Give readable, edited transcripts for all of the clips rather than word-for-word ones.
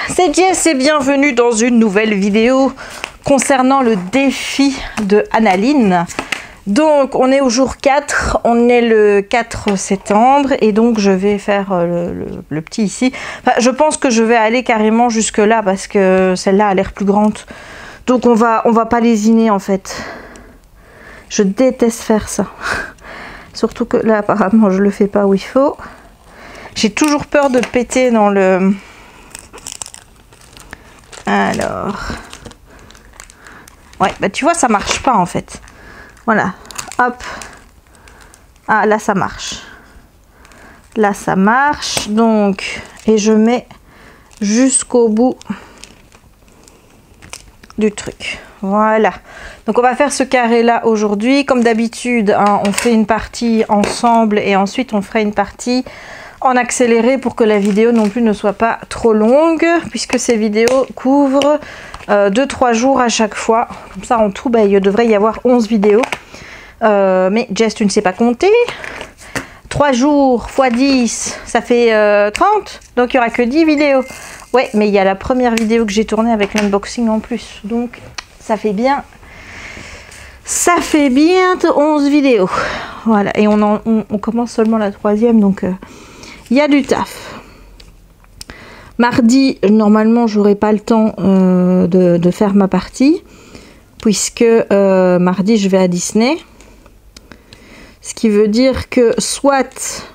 c'est Jess et bienvenue dans une nouvelle vidéo concernant le défi de Annaline. Donc on est au jour 4, on est le 4 septembre et donc je vais faire le petit ici. Enfin, je pense que je vais aller carrément jusque là parce que celle-là a l'air plus grande. Donc on va pas lésiner en fait. Je déteste faire ça. Surtout que là apparemment je le fais pas où il faut. J'ai toujours peur de péter dans le... Alors... Ouais, bah tu vois, ça marche pas en fait. Voilà, hop. Ah, là ça marche. Là ça marche, donc... Et je mets jusqu'au bout du truc. Voilà. Donc on va faire ce carré là aujourd'hui. Comme d'habitude, hein, on fait une partie ensemble et ensuite on fera une partie en accéléré pour que la vidéo non plus ne soit pas trop longue, puisque ces vidéos couvrent 2-3 jours à chaque fois. Comme ça en tout, bah, il devrait y avoir 11 vidéos. Mais Jess, tu ne sais pas compter. 3 jours x 10, ça fait 30. Donc il n'y aura que 10 vidéos. Ouais, mais il y a la première vidéo que j'ai tournée avec l'unboxing en plus. Donc ça fait bien... Ça fait bien 11 vidéos. Voilà, et on commence seulement la 3e, donc... il y a du taf. Mardi, normalement, j'aurai pas le temps de faire ma partie, puisque mardi, je vais à Disney. Ce qui veut dire que soit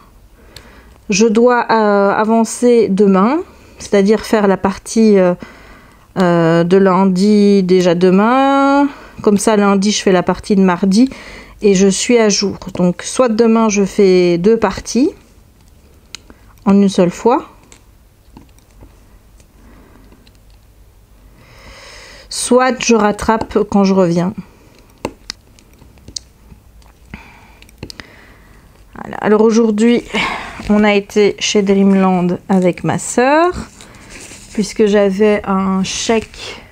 je dois avancer demain, c'est-à-dire faire la partie de lundi déjà demain. Comme ça, lundi, je fais la partie de mardi et je suis à jour. Donc, soit demain, je fais 2 parties en une seule fois, soit je rattrape quand je reviens. Voilà. Alors aujourd'hui on a été chez Dreamland avec ma soeur puisque j'avais un chèque.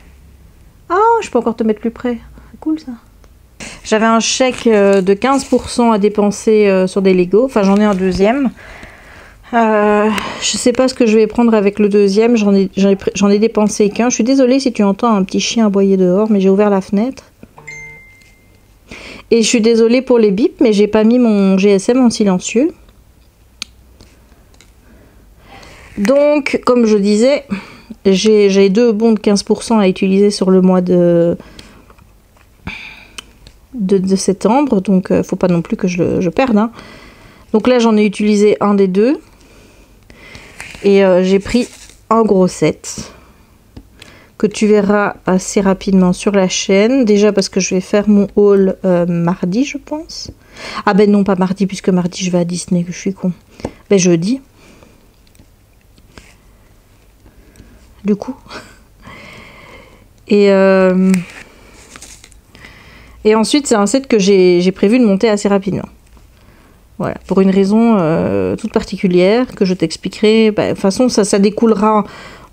Oh, je peux encore te mettre plus près, c'est cool ça. J'avais un chèque de 15% à dépenser sur des Lego, enfin j'en ai un deuxième. Je sais pas ce que je vais prendre avec le deuxième, j'en ai dépensé qu'un. Je suis désolée si tu entends un petit chien aboyer dehors, mais j'ai ouvert la fenêtre. Et je suis désolée pour les bips, mais j'ai pas mis mon GSM en silencieux. Donc, comme je disais, j'ai 2 bons de 15% à utiliser sur le mois de septembre, donc faut pas non plus que je perde. Hein. Donc là, j'en ai utilisé un des 2. Et j'ai pris un gros set que tu verras assez rapidement sur la chaîne. Déjà parce que je vais faire mon haul mardi, je pense. Ah ben non, pas mardi, puisque mardi je vais à Disney, que je suis con. Ben jeudi. Du coup. Et ensuite, c'est un set que j'ai prévu de monter assez rapidement. Voilà, pour une raison toute particulière que je t'expliquerai. Bah, de toute façon, ça découlera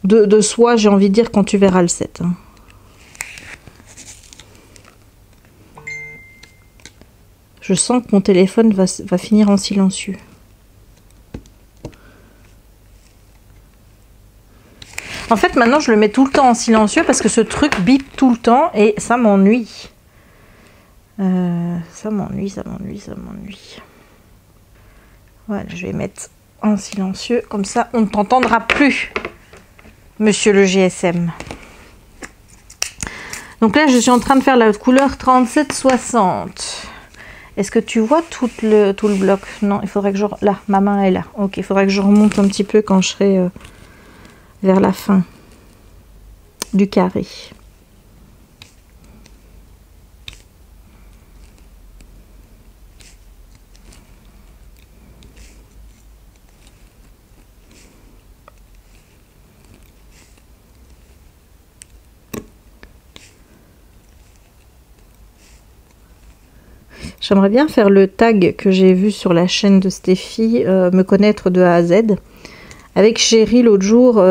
de soi, j'ai envie de dire, quand tu verras le set. Hein. Je sens que mon téléphone va finir en silencieux. En fait, maintenant, je le mets tout le temps en silencieux parce que ce truc bip tout le temps et ça m'ennuie. Ça m'ennuie. Voilà, je vais mettre en silencieux, comme ça on ne t'entendra plus, monsieur le GSM. Donc là, je suis en train de faire la couleur 3760. Est-ce que tu vois tout le bloc? Non, il faudrait que je... Là, ma main est là. Ok, il faudrait que je remonte un petit peu quand je serai vers la fin du carré. J'aimerais bien faire le tag que j'ai vu sur la chaîne de Stéphie, me connaître de A à Z. Avec Chérie l'autre jour,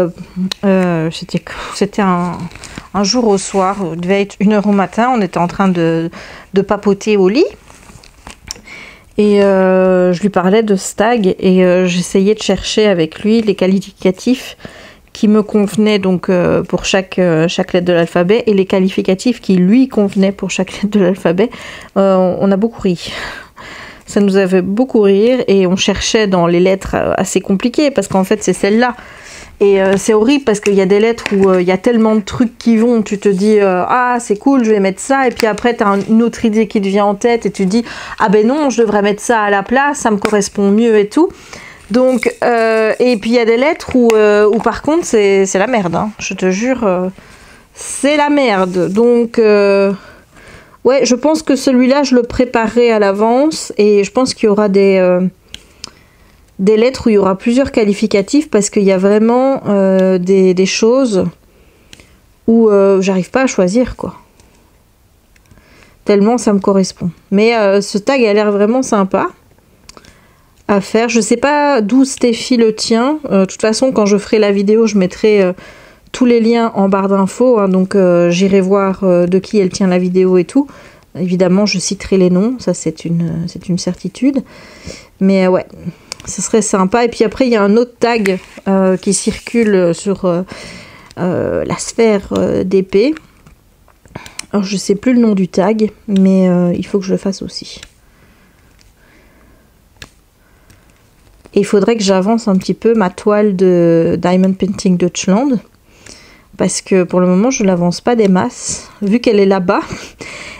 c'était un jour au soir, il devait être 1h au matin, on était en train de papoter au lit. Et je lui parlais de ce tag et j'essayais de chercher avec lui les qualificatifs qui me convenaient donc pour chaque lettre de l'alphabet et les qualificatifs qui lui convenaient pour chaque lettre de l'alphabet. On a beaucoup ri. Ça nous avait beaucoup rire et on cherchait dans les lettres assez compliquées parce qu'en fait c'est celle-là. Et c'est horrible parce qu'il y a des lettres où il y a tellement de trucs qui vont, tu te dis ah c'est cool, je vais mettre ça, et puis après tu as une autre idée qui te vient en tête et tu te dis ah ben non, je devrais mettre ça à la place, ça me correspond mieux et tout. Donc et puis il y a des lettres où par contre c'est la merde, hein, je te jure, c'est la merde. Donc ouais, je pense que celui-là je le préparerai à l'avance et je pense qu'il y aura des lettres où il y aura plusieurs qualificatifs parce qu'il y a vraiment des choses où j'arrive pas à choisir quoi. Tellement ça me correspond. Mais ce tag a l'air vraiment sympa à faire. Je sais pas d'où Steffi le tient. De toute façon, quand je ferai la vidéo, je mettrai tous les liens en barre d'infos. Hein, donc j'irai voir de qui elle tient la vidéo et tout. Évidemment, je citerai les noms. Ça, c'est une certitude. Mais ouais, ce serait sympa. Et puis après, il y a un autre tag qui circule sur la sphère d'épée. Alors, je sais plus le nom du tag, mais il faut que je le fasse aussi. Et il faudrait que j'avance un petit peu ma toile de Diamond Painting Deutschland. Parce que pour le moment, je ne l'avance pas des masses. Vu qu'elle est là-bas.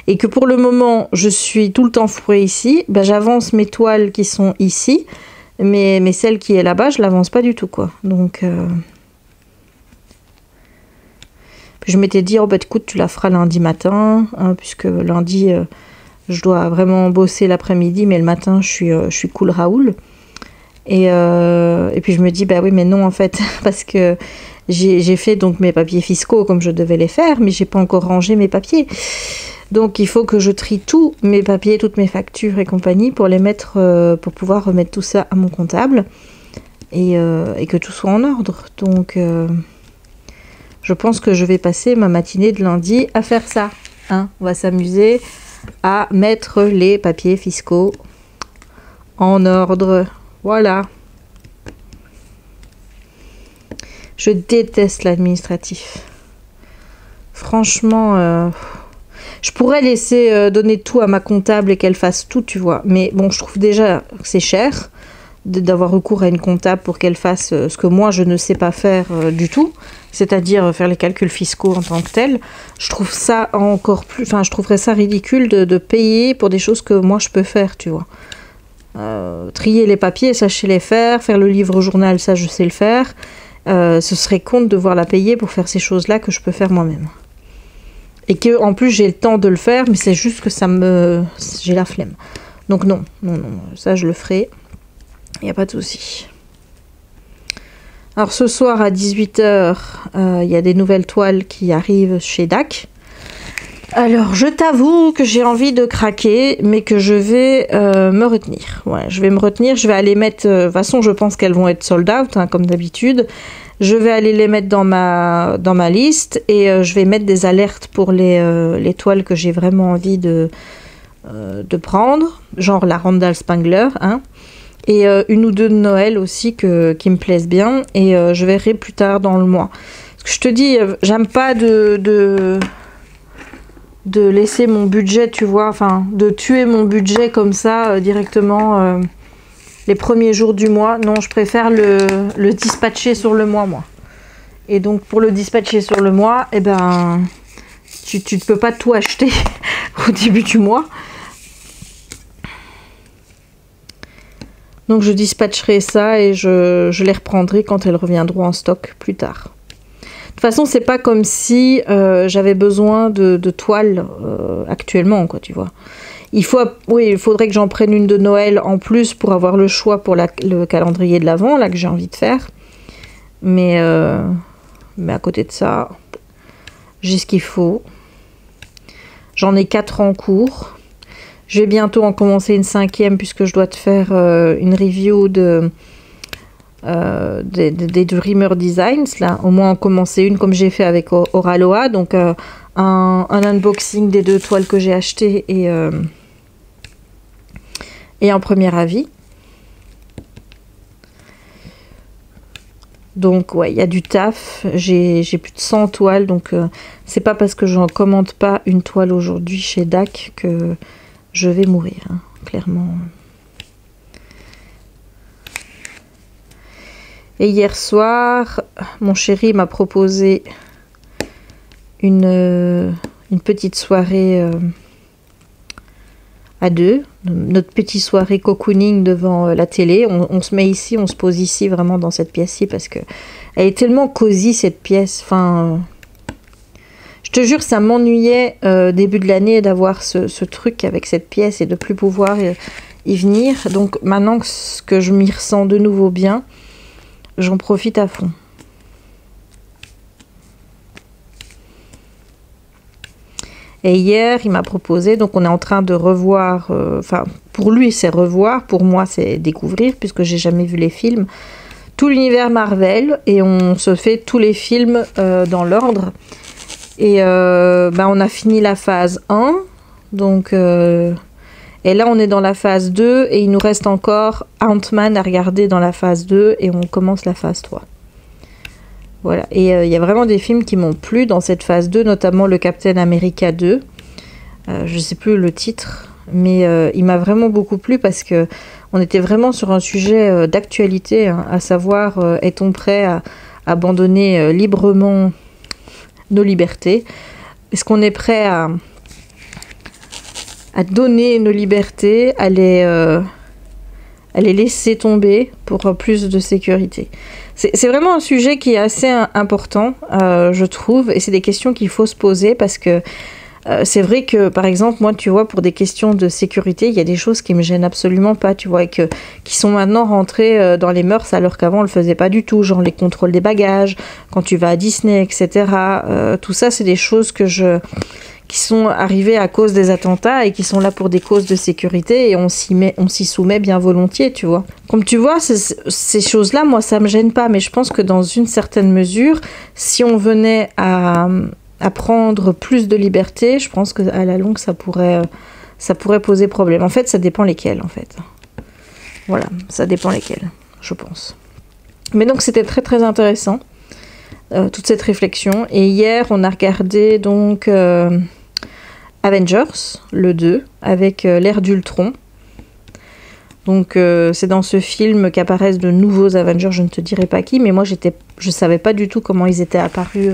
Et que pour le moment, je suis tout le temps fourrée ici. Ben, j'avance mes toiles qui sont ici. Mais celle qui est là-bas, je ne l'avance pas du tout, quoi. Donc... je m'étais dit, oh bah écoute, tu la feras lundi matin. Hein, puisque lundi, je dois vraiment bosser l'après-midi. Mais le matin, je suis cool Raoul. Et puis je me dis bah oui mais non en fait parce que j'ai fait donc mes papiers fiscaux comme je devais les faire mais j'ai pas encore rangé mes papiers, donc il faut que je trie tous mes papiers, toutes mes factures et compagnie pour les mettre pour pouvoir remettre tout ça à mon comptable et que tout soit en ordre. Donc je pense que je vais passer ma matinée de lundi à faire ça, hein. On va s'amuser à mettre les papiers fiscaux en ordre. Voilà. Je déteste l'administratif. Franchement, je pourrais laisser donner tout à ma comptable et qu'elle fasse tout, tu vois. Mais bon, je trouve déjà que c'est cher d'avoir recours à une comptable pour qu'elle fasse ce que moi, je ne sais pas faire du tout. C'est-à-dire faire les calculs fiscaux en tant que tel. Je trouve ça encore plus... Enfin, je trouverais ça ridicule de payer pour des choses que moi, je peux faire, tu vois. Trier les papiers, ça je sais les faire. Faire le livre journal, ça je sais le faire. Ce serait con de devoir la payer pour faire ces choses-là que je peux faire moi-même. Et que en plus j'ai le temps de le faire, mais c'est juste que j'ai la flemme. Donc non, ça je le ferai. Il n'y a pas de souci. Alors ce soir à 18 h, il y a des nouvelles toiles qui arrivent chez DAC. Alors, je t'avoue que j'ai envie de craquer, mais que je vais me retenir. Ouais, je vais me retenir, je vais aller mettre... de toute façon, je pense qu'elles vont être sold out, hein, comme d'habitude. Je vais aller les mettre dans ma liste et je vais mettre des alertes pour les toiles que j'ai vraiment envie de prendre. Genre la Randall Spangler, hein. Et une ou deux de Noël aussi qui me plaisent bien. Et je verrai plus tard dans le mois. Parce que je te dis, j'aime pas de laisser mon budget, tu vois, enfin, de tuer mon budget comme ça, directement, les premiers jours du mois. Non, je préfère le dispatcher sur le mois, moi. Et donc, pour le dispatcher sur le mois, eh ben, tu ne peux pas tout acheter au début du mois. Donc, je dispatcherai ça et je les reprendrai quand elles reviendront en stock plus tard. De toute façon, c'est pas comme si j'avais besoin de toiles actuellement, quoi, tu vois. Il faudrait que j'en prenne une de Noël en plus pour avoir le choix pour le calendrier de l'Avent, là, que j'ai envie de faire. Mais à côté de ça, j'ai ce qu'il faut. J'en ai 4 en cours. Je vais bientôt en commencer une 5e puisque je dois te faire une review des Dreamer Designs, là, au moins en commencer une comme j'ai fait avec Oraloa, donc un unboxing des 2 toiles que j'ai achetées et un premier avis. Donc ouais, il y a du taf, j'ai plus de 100 toiles, donc c'est pas parce que j'en commande pas une toile aujourd'hui chez DAC que je vais mourir, hein, clairement. Et hier soir, mon chéri m'a proposé une petite soirée à deux, notre petite soirée cocooning devant la télé. On se met ici, on se pose ici, vraiment dans cette pièce-ci, parce que elle est tellement cosy cette pièce. Enfin, je te jure, ça m'ennuyait début de l'année d'avoir ce truc avec cette pièce et de plus pouvoir y venir. Donc maintenant que je m'y ressens de nouveau bien, j'en profite à fond. Et hier, il m'a proposé, donc on est en train de revoir, enfin, pour lui c'est revoir, pour moi c'est découvrir, puisque j'ai jamais vu les films, tout l'univers Marvel, et on se fait tous les films dans l'ordre. Et on a fini la phase 1, donc, et là on est dans la phase 2, et il nous reste encore Ant-Man à regarder dans la phase 2, et on commence la phase 3. Voilà, et il y a vraiment des films qui m'ont plu dans cette phase 2, notamment le Captain America 2. Je sais plus le titre, mais il m'a vraiment beaucoup plu parce que on était vraiment sur un sujet d'actualité, hein, à savoir, est-on prêt à abandonner librement nos libertés? Est-ce qu'on est prêt à donner nos libertés, à les laisser tomber pour plus de sécurité? C'est vraiment un sujet qui est assez important, je trouve, et c'est des questions qu'il faut se poser parce que c'est vrai que, par exemple, moi, tu vois, pour des questions de sécurité, il y a des choses qui me gênent absolument pas, tu vois, et qui sont maintenant rentrées dans les mœurs alors qu'avant on le faisait pas du tout, genre les contrôles des bagages, quand tu vas à Disney, etc. Tout ça, c'est des choses qui sont arrivées à cause des attentats et qui sont là pour des causes de sécurité et on s'y soumet bien volontiers, tu vois. Comme tu vois, ces choses-là, moi, ça me gêne pas, mais je pense que dans une certaine mesure, si on venait à prendre plus de liberté, je pense qu'à la longue, ça pourrait poser problème. En fait, ça dépend lesquels, en fait. Voilà, ça dépend lesquels, je pense. Mais donc, c'était très, très intéressant. Toute cette réflexion. Et hier, on a regardé donc Avengers, le 2, avec l'ère d'Ultron. Donc c'est dans ce film qu'apparaissent de nouveaux Avengers, je ne te dirai pas qui, mais moi je savais pas du tout comment ils étaient apparus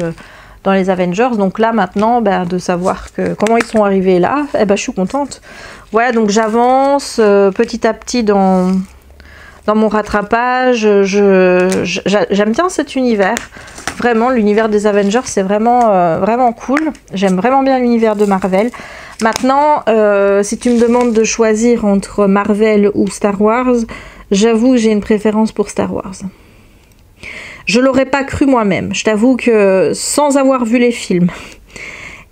dans les Avengers. Donc là maintenant, de savoir comment ils sont arrivés là, je suis contente. Voilà, donc j'avance petit à petit dans mon rattrapage. J'aime bien cet univers. Vraiment, l'univers des Avengers, c'est vraiment, vraiment cool. J'aime vraiment bien l'univers de Marvel. Maintenant, si tu me demandes de choisir entre Marvel ou Star Wars, j'avoue que j'ai une préférence pour Star Wars. Je l'aurais pas cru moi-même. Je t'avoue que sans avoir vu les films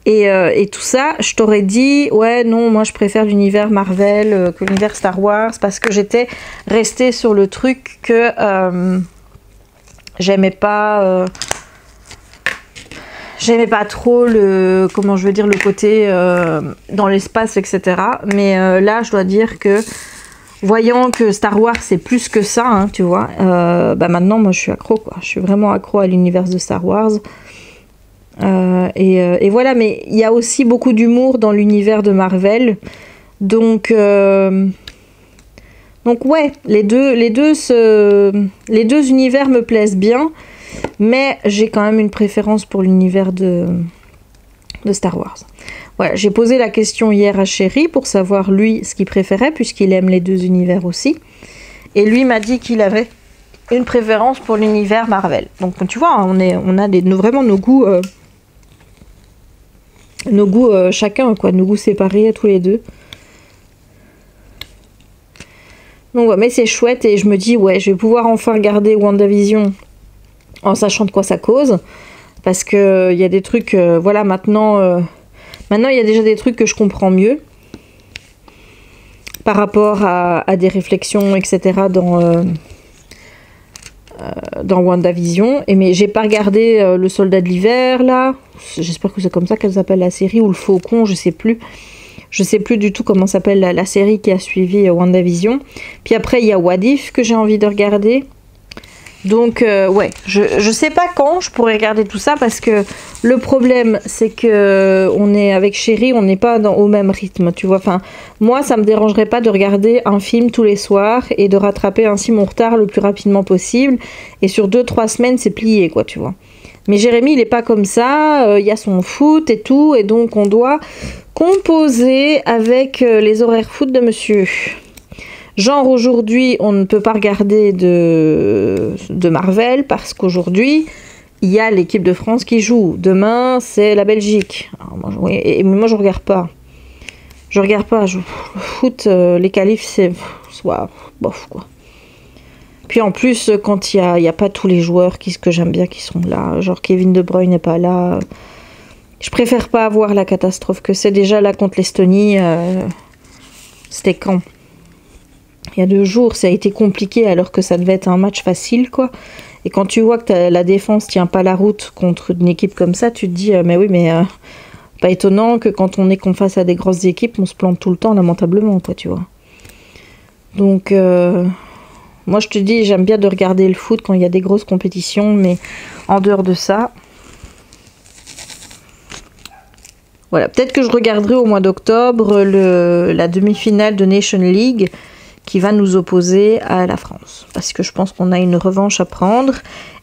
et tout ça, je t'aurais dit, ouais, non, moi je préfère l'univers Marvel que l'univers Star Wars, parce que j'étais restée sur le truc que j'aimais pas trop le côté dans l'espace, etc. Mais là, je dois dire que voyant que Star Wars c'est plus que ça, hein, tu vois, maintenant moi je suis accro, quoi. Je suis vraiment accro à l'univers de Star Wars. Et voilà, mais il y a aussi beaucoup d'humour dans l'univers de Marvel. Donc ouais, les deux univers me plaisent bien. Mais j'ai quand même une préférence pour l'univers de Star Wars. Voilà, j'ai posé la question hier à Chéri pour savoir lui ce qu'il préférait, puisqu'il aime les deux univers aussi. Et lui m'a dit qu'il avait une préférence pour l'univers Marvel. Donc tu vois, on a vraiment nos goûts chacun, quoi, nos goûts séparés tous les deux. Donc ouais, mais c'est chouette et je me dis, ouais, je vais pouvoir enfin regarder WandaVision en sachant de quoi ça cause, parce que il y a des trucs, voilà, maintenant il y a déjà des trucs que je comprends mieux par rapport à des réflexions, etc. dans WandaVision. Mais j'ai pas regardé le Soldat de l'hiver là, j'espère que c'est comme ça qu'elle s'appelle la série, ou le Faucon, je sais plus du tout comment s'appelle la série qui a suivi WandaVision. Puis après il y a What If que j'ai envie de regarder. Donc ouais, je sais pas quand je pourrais regarder tout ça parce que le problème c'est que on est avec Chéri, on n'est pas au même rythme, tu vois. Enfin, moi ça me dérangerait pas de regarder un film tous les soirs et de rattraper ainsi mon retard le plus rapidement possible. Et sur 2-3 semaines c'est plié quoi, tu vois. Mais Jérémy il est pas comme ça, il y a son foot et tout, et donc on doit composer avec les horaires foot de monsieur. Genre aujourd'hui, on ne peut pas regarder de Marvel parce qu'aujourd'hui, il y a l'équipe de France qui joue. Demain, c'est la Belgique. Alors, moi, je regarde pas. Je regarde pas. Le foot, les qualifs, c'est soit bof quoi. Puis en plus, quand il y a pas tous les joueurs que j'aime bien qui sont là, genre Kevin De Bruyne n'est pas là. Je préfère pas avoir la catastrophe que c'est déjà là contre l'Estonie. C'était quand? Il y a 2 jours, ça a été compliqué alors que ça devait être un match facile, quoi. Et quand tu vois que la défense tient pas la route contre une équipe comme ça, tu te dis, mais oui, mais pas étonnant que quand on est qu'on face à des grosses équipes, on se plante tout le temps, lamentablement, quoi, tu vois. Donc, moi, je te dis, j'aime bien de regarder le foot quand il y a des grosses compétitions, mais en dehors de ça... Voilà, peut-être que je regarderai au mois d'octobre la demi-finale de Nation League, qui va nous opposer à la France. Parce que je pense qu'on a une revanche à prendre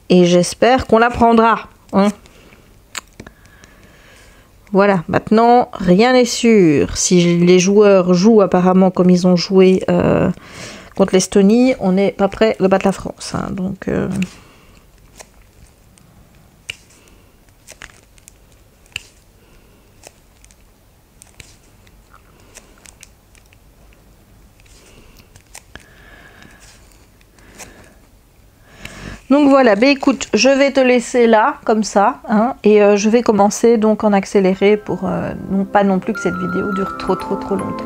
et j'espère qu'on la prendra. Hein. Voilà, maintenant, rien n'est sûr. Si les joueurs jouent apparemment comme ils ont joué contre l'Estonie, on n'est pas prêt de battre la France. Hein. Donc... Donc voilà, ben écoute, je vais te laisser là, comme ça, hein, et je vais commencer donc en accéléré pour pas non plus que cette vidéo dure trop longtemps.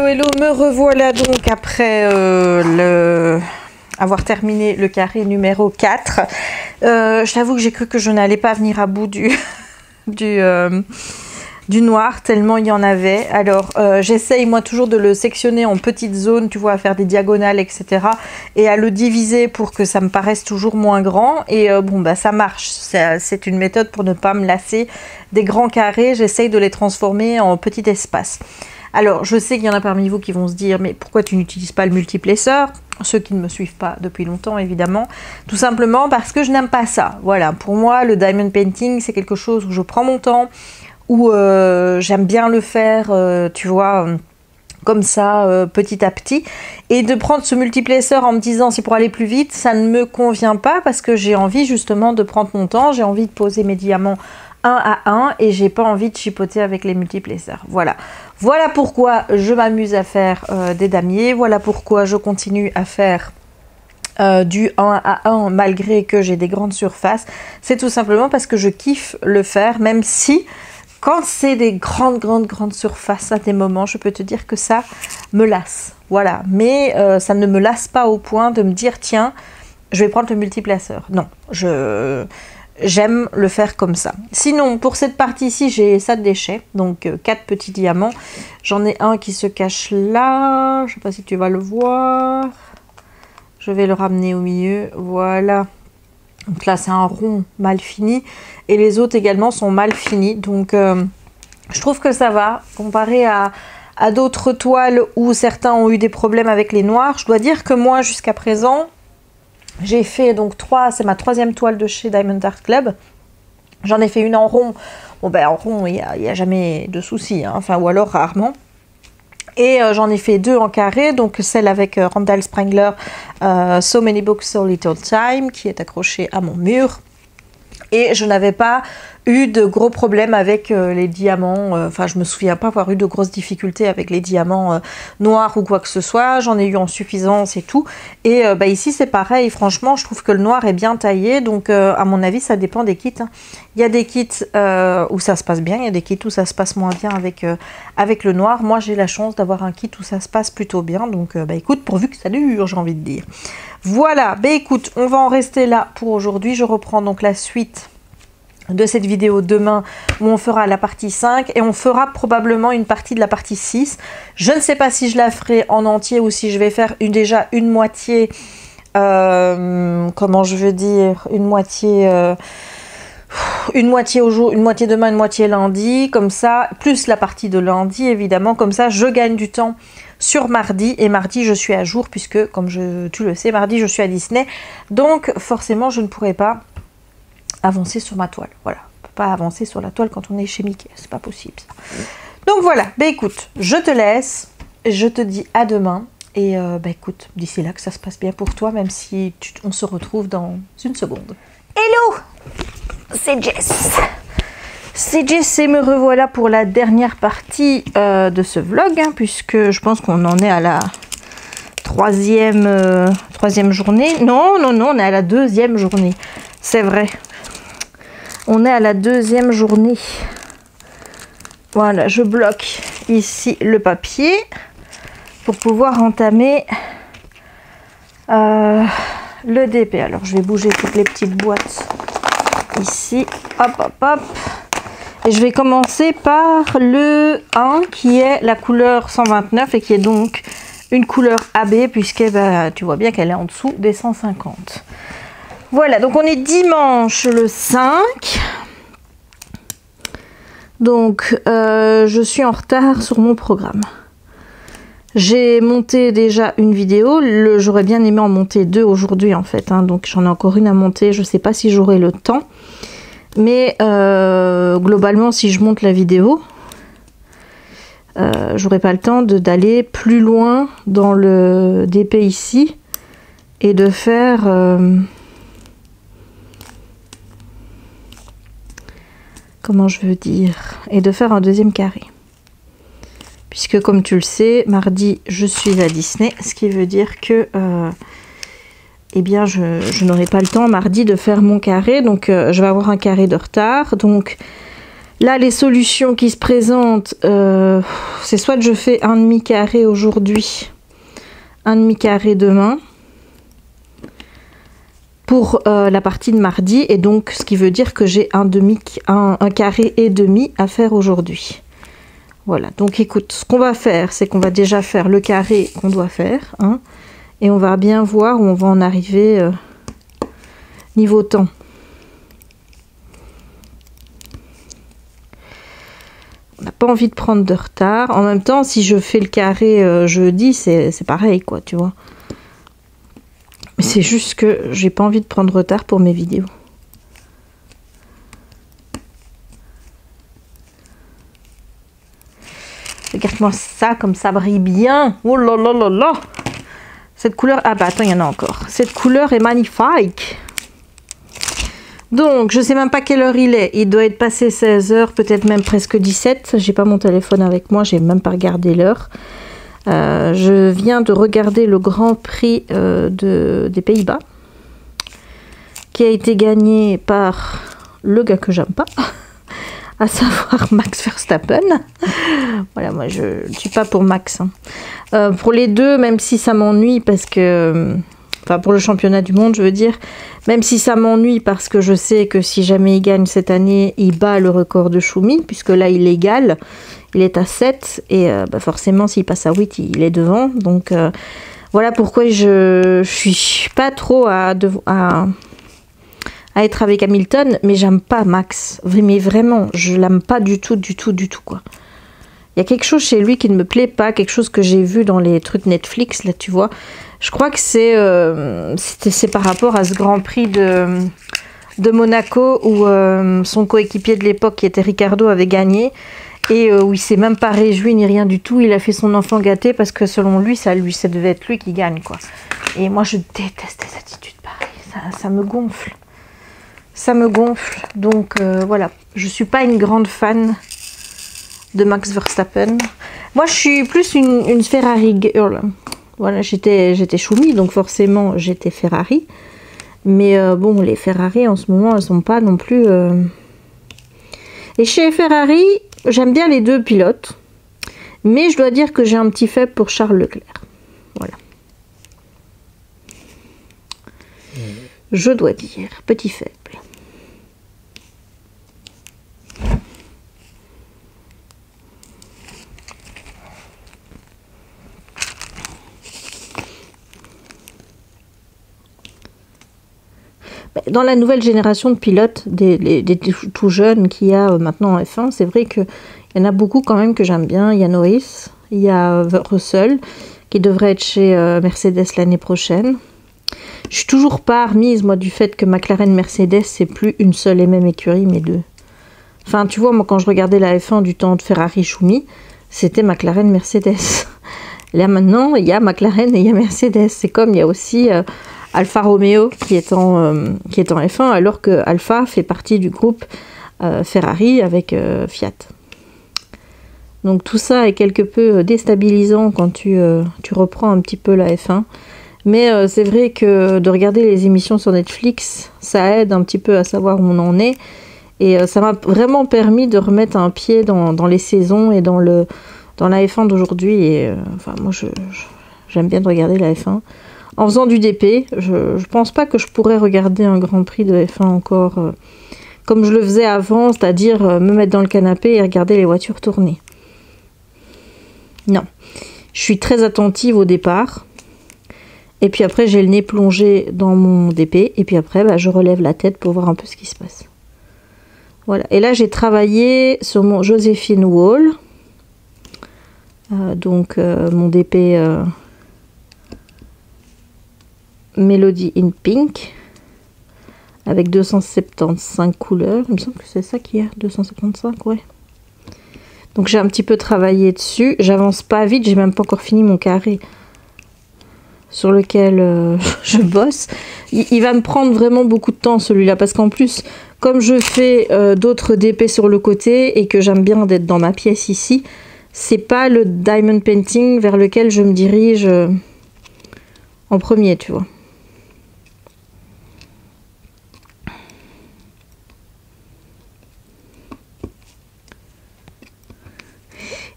Hello, me revoilà donc après avoir terminé le carré numéro 4. Je t'avoue que j'ai cru que je n'allais pas venir à bout du noir, tellement il y en avait. Alors j'essaye moi toujours de le sectionner en petites zones, tu vois, à faire des diagonales, etc. et à le diviser pour que ça me paraisse toujours moins grand. Et bon bah ça marche, c'est une méthode pour ne pas me lasser des grands carrés. J'essaye de les transformer en petits espaces. Alors je sais qu'il y en a parmi vous qui vont se dire mais pourquoi tu n'utilises pas le multiplaceur? Ceux qui ne me suivent pas depuis longtemps évidemment, tout simplement parce que je n'aime pas ça. Voilà, pour moi le diamond painting c'est quelque chose où je prends mon temps, où j'aime bien le faire, tu vois, comme ça, petit à petit. Et de prendre ce multiplaceur en me disant c'est pour aller plus vite, ça ne me convient pas parce que j'ai envie justement de prendre mon temps, j'ai envie de poser mes diamants un à un et j'ai pas envie de chipoter avec les multiplaceurs. Voilà pourquoi je m'amuse à faire des damiers, voilà pourquoi je continue à faire du 1 à 1 malgré que j'ai des grandes surfaces, c'est tout simplement parce que je kiffe le faire, même si quand c'est des grandes surfaces à des moments, je peux te dire que ça me lasse. Voilà, mais ça ne me lasse pas au point de me dire tiens, je vais prendre le multiplaceur. Non, j'aime le faire comme ça. Sinon, pour cette partie-ci, j'ai ça de déchets, donc 4 petits diamants. J'en ai un qui se cache là, je ne sais pas si tu vas le voir. Je vais le ramener au milieu, voilà. Donc là, c'est un rond mal fini. Et les autres également sont mal finis. Donc, je trouve que ça va. Comparé à d'autres toiles où certains ont eu des problèmes avec les noirs. Je dois dire que moi, jusqu'à présent, j'ai fait donc 3. C'est ma 3e toile de chez Diamond Art Club. J'en ai fait une en rond. Bon, ben en rond, il n'y a jamais de souci. Hein. Enfin, ou alors rarement. Et j'en ai fait 2 en carré, donc celle avec Randall Sprangler, So Many Books, So Little Time, qui est accrochée à mon mur. Et je n'avais pas eu de gros problèmes avec les diamants, enfin je me souviens pas avoir eu de grosses difficultés avec les diamants noirs ou quoi que ce soit, j'en ai eu en suffisance et tout. Et bah, ici c'est pareil, franchement je trouve que le noir est bien taillé, donc à mon avis ça dépend des kits. Hein. Il y a des kits où ça se passe bien, il y a des kits où ça se passe moins bien avec le noir. Moi j'ai la chance d'avoir un kit où ça se passe plutôt bien, donc bah écoute, pourvu que ça dure, j'ai envie de dire. Voilà, bah écoute, on va en rester là pour aujourd'hui. Je reprends donc la suite de cette vidéo demain où on fera la partie 5 et on fera probablement une partie de la partie 6. Je ne sais pas si je la ferai en entier ou si je vais faire déjà une moitié, comment je veux dire, une moitié au jour, une moitié demain, une moitié lundi, comme ça, plus la partie de lundi évidemment, comme ça je gagne du temps sur mardi, et mardi je suis à jour puisque comme tu le sais, mardi je suis à Disney, donc forcément je ne pourrai pas avancer sur ma toile. Voilà, on peut pas avancer sur la toile quand on est chez Mickey, c'est pas possible ça. Donc voilà, bah écoute, je te laisse, je te dis à demain, et bah écoute, d'ici là que ça se passe bien pour toi, même si on se retrouve dans une seconde. Hello, c'est Jess. C'est Jess et me revoilà pour la dernière partie de ce vlog, hein, puisque je pense qu'on en est à la troisième journée. Non, on est à la 2e journée. C'est vrai. On est à la 2e journée. Voilà, je bloque ici le papier pour pouvoir entamer le DP. Alors, je vais bouger toutes les petites boîtes ici. Hop, hop, hop. Et je vais commencer par le 1 qui est la couleur 129 et qui est donc une couleur AB puisque bah, tu vois bien qu'elle est en dessous des 150. Voilà, donc on est dimanche le 5. Donc je suis en retard sur mon programme. J'ai monté déjà une vidéo, j'aurais bien aimé en monter 2 aujourd'hui en fait, hein, donc j'en ai encore une à monter, je ne sais pas si j'aurai le temps. Mais globalement, si je monte la vidéo, j'aurai pas le temps d'aller plus loin dans le DP ici et de faire comment je veux dire, et de faire un 2e carré. Puisque comme tu le sais, mardi je suis à Disney, ce qui veut dire que eh bien je n'aurai pas le temps mardi de faire mon carré, donc je vais avoir un carré de retard. Donc là les solutions qui se présentent, c'est soit je fais un demi-carré aujourd'hui, un demi-carré demain pour la partie de mardi, et donc ce qui veut dire que j'ai un carré et demi à faire aujourd'hui. Voilà, donc écoute, ce qu'on va faire, c'est qu'on va déjà faire le carré qu'on doit faire, hein. Et on va bien voir où on va en arriver niveau temps. On n'a pas envie de prendre de retard. En même temps, si je fais le carré jeudi, c'est pareil, quoi, tu vois. Mais c'est juste que j'ai pas envie de prendre retard pour mes vidéos. Regarde-moi ça, comme ça brille bien. Oh là là là là. Cette couleur, ah bah attends, il y en a encore. Cette couleur est magnifique. Donc, je sais même pas quelle heure il est. Il doit être passé 16 h, peut-être même presque 17. J'ai pas mon téléphone avec moi, j'ai même pas regardé l'heure. Je viens de regarder le Grand Prix des Pays-Bas, qui a été gagné par le gars que j'aime pas, à savoir Max Verstappen. Voilà, moi je ne suis pas pour Max. Hein. Pour les deux, même si ça m'ennuie parce que... Enfin, pour le championnat du monde, je veux dire, même si ça m'ennuie parce que je sais que si jamais il gagne cette année, il bat le record de Schumi, puisque là, il égale, il est à 7, et forcément, s'il passe à 8, il est devant. Donc, voilà pourquoi je suis pas trop à être avec Hamilton, mais j'aime pas Max. Mais vraiment, je l'aime pas du tout, quoi. Il y a quelque chose chez lui qui ne me plaît pas, quelque chose que j'ai vu dans les trucs Netflix, là, tu vois. Je crois que c'est par rapport à ce Grand Prix de Monaco où son coéquipier de l'époque, qui était Ricardo, avait gagné et où il s'est même pas réjoui ni rien du tout. Il a fait son enfant gâté parce que selon lui, ça devait être lui qui gagne, quoi. Et moi, je déteste les attitudes pareilles. Ça me gonfle. Ça me gonfle. Donc voilà, je suis pas une grande fan de Max Verstappen. Moi, je suis plus une Ferrari girl. Voilà, j'étais Schumi, donc forcément j'étais Ferrari. Mais bon, les Ferrari en ce moment, elles sont pas non plus... Et chez Ferrari, j'aime bien les deux pilotes. Mais je dois dire que j'ai un petit faible pour Charles Leclerc. Voilà. Je dois dire, petit faible. Dans la nouvelle génération de pilotes, des tout jeunes qu'il y a maintenant en F1, c'est vrai qu'il y en a beaucoup quand même que j'aime bien. Il y a Norris, il y a Russell, qui devrait être chez Mercedes l'année prochaine. Je suis toujours pas remise, moi, du fait que McLaren-Mercedes, c'est plus une seule et même écurie, mais deux. Enfin, tu vois, moi, quand je regardais la F1 du temps de Ferrari-Schumi, c'était McLaren-Mercedes. Là, maintenant, il y a McLaren et il y a Mercedes. C'est comme il y a aussi... Alfa Romeo qui est en F1 alors que Alfa fait partie du groupe Ferrari avec Fiat. Donc tout ça est quelque peu déstabilisant quand tu reprends un petit peu la F1. Mais c'est vrai que de regarder les émissions sur Netflix, ça aide un petit peu à savoir où on en est. Et ça m'a vraiment permis de remettre un pied dans les saisons et dans la F1 d'aujourd'hui. Et enfin moi j'aime bien de regarder la F1. En faisant du DP, je pense pas que je pourrais regarder un Grand Prix de F1 encore comme je le faisais avant, c'est-à-dire me mettre dans le canapé et regarder les voitures tourner. Non. Je suis très attentive au départ. Et puis après, j'ai le nez plongé dans mon DP. Et puis après, je relève la tête pour voir un peu ce qui se passe. Voilà. Et là, j'ai travaillé sur mon Joséphine Wall. Donc, mon DP... Melody in Pink avec 275 couleurs, il me semble que c'est ça qu'il y a, 275, ouais. Donc j'ai un petit peu travaillé dessus, j'avance pas vite, j'ai même pas encore fini mon carré sur lequel je bosse. Il va me prendre vraiment beaucoup de temps celui-là, parce qu'en plus, comme je fais d'autres DP sur le côté et que j'aime bien d'être dans ma pièce ici, c'est pas le diamond painting vers lequel je me dirige en premier, tu vois.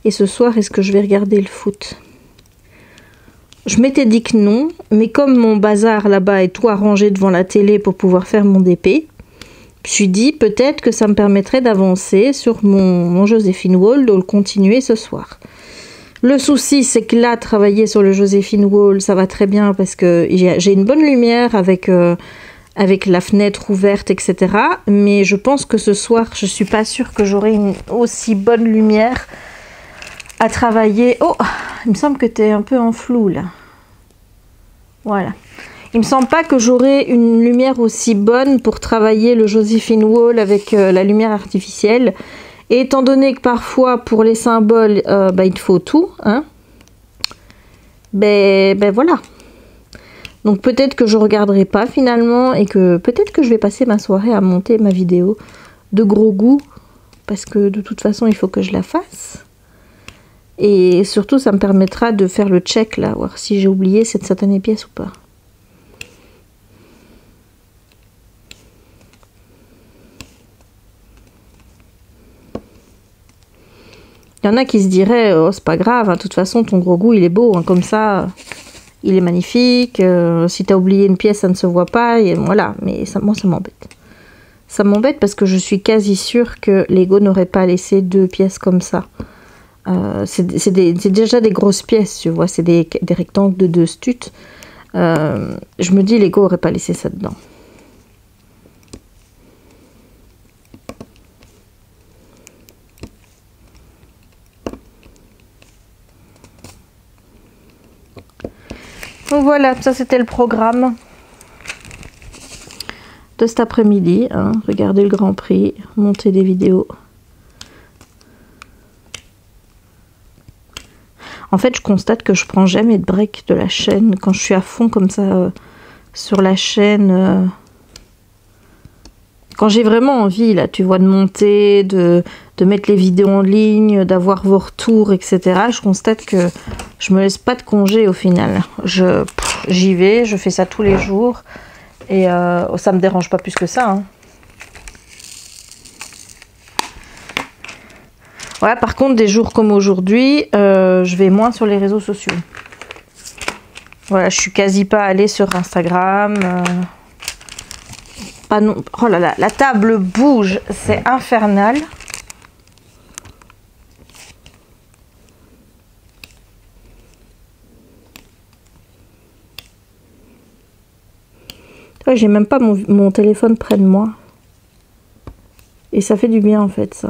Et ce soir, est-ce que je vais regarder le foot? Je m'étais dit que non, mais comme mon bazar là-bas est tout arrangé devant la télé pour pouvoir faire mon DP, je me suis dit peut-être que ça me permettrait d'avancer sur mon Joséphine Wall, de le continuer ce soir. Le souci, c'est que là, travailler sur le Joséphine Wall, ça va très bien parce que j'ai une bonne lumière avec la fenêtre ouverte, etc. Mais je pense que ce soir, je suis pas sûre que j'aurai une aussi bonne lumière à travailler. Oh, il me semble que tu es un peu en flou là. Voilà. Il me semble pas que j'aurai une lumière aussi bonne pour travailler le Joséphine Wall avec la lumière artificielle. Et étant donné que parfois pour les symboles, il faut tout, hein. Ben voilà. Donc peut-être que je regarderai pas finalement et que peut-être que je vais passer ma soirée à monter ma vidéo de gros goût parce que de toute façon il faut que je la fasse. Et surtout, ça me permettra de faire le check, là, voir si j'ai oublié cette satanée pièce ou pas. Il y en a qui se diraient, oh, c'est pas grave, hein, de toute façon, ton gros goût, il est beau, hein, comme ça, il est magnifique. Si tu as oublié une pièce, ça ne se voit pas, et voilà. Mais ça, moi, ça m'embête. Ça m'embête parce que je suis quasi sûre que Lego n'aurait pas laissé 2 pièces comme ça. C'est déjà des grosses pièces, tu vois, c'est des rectangles de 2 stutes. Je me dis, Lego aurait pas laissé ça dedans. Donc voilà, ça c'était le programme de cet après-midi. Hein. Regarder le Grand Prix, monter des vidéos. En fait, je constate que je prends jamais de break de la chaîne. Quand je suis à fond comme ça sur la chaîne, quand j'ai vraiment envie, là, tu vois, de monter, de mettre les vidéos en ligne, d'avoir vos retours, etc., je constate que je me laisse pas de congé au final. J'y vais, je fais ça tous les jours et ça me dérange pas plus que ça. Hein. Voilà, par contre, des jours comme aujourd'hui, je vais moins sur les réseaux sociaux. Voilà, je suis quasi pas allée sur Instagram. Pas non. Oh là là, la table bouge, c'est infernal. Ouais, j'ai même pas mon téléphone près de moi. Et ça fait du bien en fait, ça.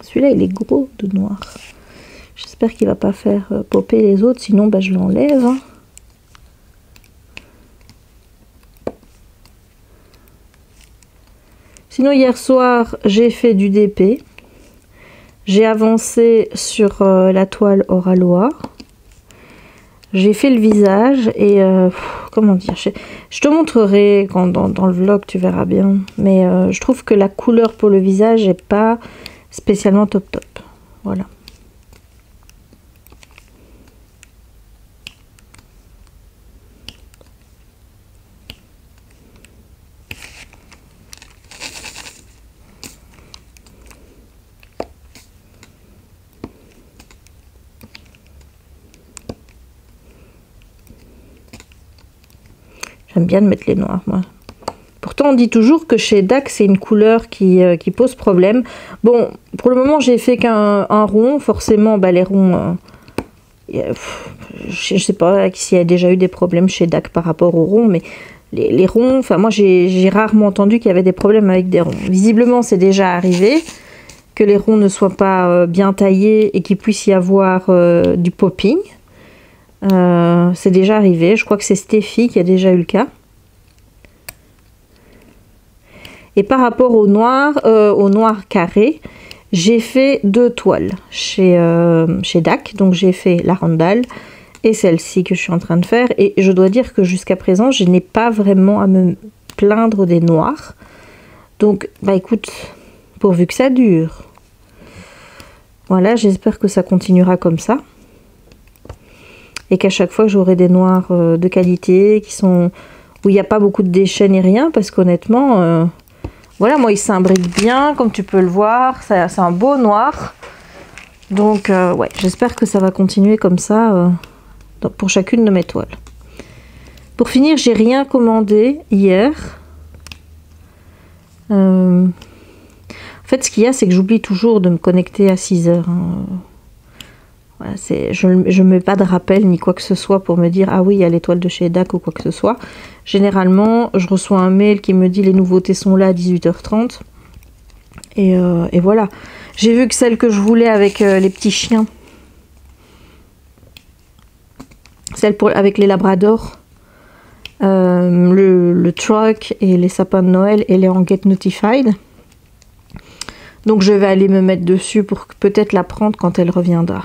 Celui-là, il est gros de noir. J'espère qu'il va pas faire popper les autres, sinon bah, je l'enlève. Hein. Sinon, hier soir, j'ai fait du DP. J'ai avancé sur la toile Oraloir. J'ai fait le visage et... comment dire, je te montrerai quand, dans le vlog, tu verras bien. Mais je trouve que la couleur pour le visage n'est pas spécialement top. Voilà. J'aime bien de mettre les noirs, moi. Pourtant, on dit toujours que chez DAC, c'est une couleur qui pose problème. Bon, pour le moment, j'ai fait qu'un rond. Forcément, bah, les ronds... je sais pas s'il y a déjà eu des problèmes chez DAC par rapport aux ronds, mais les ronds... Enfin, moi, j'ai rarement entendu qu'il y avait des problèmes avec des ronds. Visiblement, c'est déjà arrivé que les ronds ne soient pas bien taillés et qu'il puisse y avoir du popping. C'est déjà arrivé. Je crois que c'est Stéphie qui a déjà eu le cas. Et par rapport au noir carré, j'ai fait 2 toiles chez DAC. Donc j'ai fait la Randall et celle-ci que je suis en train de faire. Et je dois dire que jusqu'à présent, je n'ai pas vraiment à me plaindre des noirs. Donc, bah écoute, pourvu que ça dure. Voilà, j'espère que ça continuera comme ça. Et qu'à chaque fois, j'aurai des noirs de qualité, où il n'y a pas beaucoup de déchets ni rien. Parce qu'honnêtement... voilà, moi, il s'imbrique bien, comme tu peux le voir. C'est un beau noir. Donc, ouais, j'espère que ça va continuer comme ça pour chacune de mes toiles. Pour finir, j'ai rien commandé hier. En fait, ce qu'il y a, c'est que j'oublie toujours de me connecter à 6 heures. Hein. Voilà, je ne mets pas de rappel ni quoi que ce soit pour me dire « Ah oui, il y a l'étoile de chez DAC » ou quoi que ce soit. Généralement, je reçois un mail qui me dit « Les nouveautés sont là à 18h30 ». Et voilà. J'ai vu que celle que je voulais avec les petits chiens, celle avec les labradors, le truck et les sapins de Noël, elle est en Get Notified. Donc je vais aller me mettre dessus pour peut-être la prendre quand elle reviendra.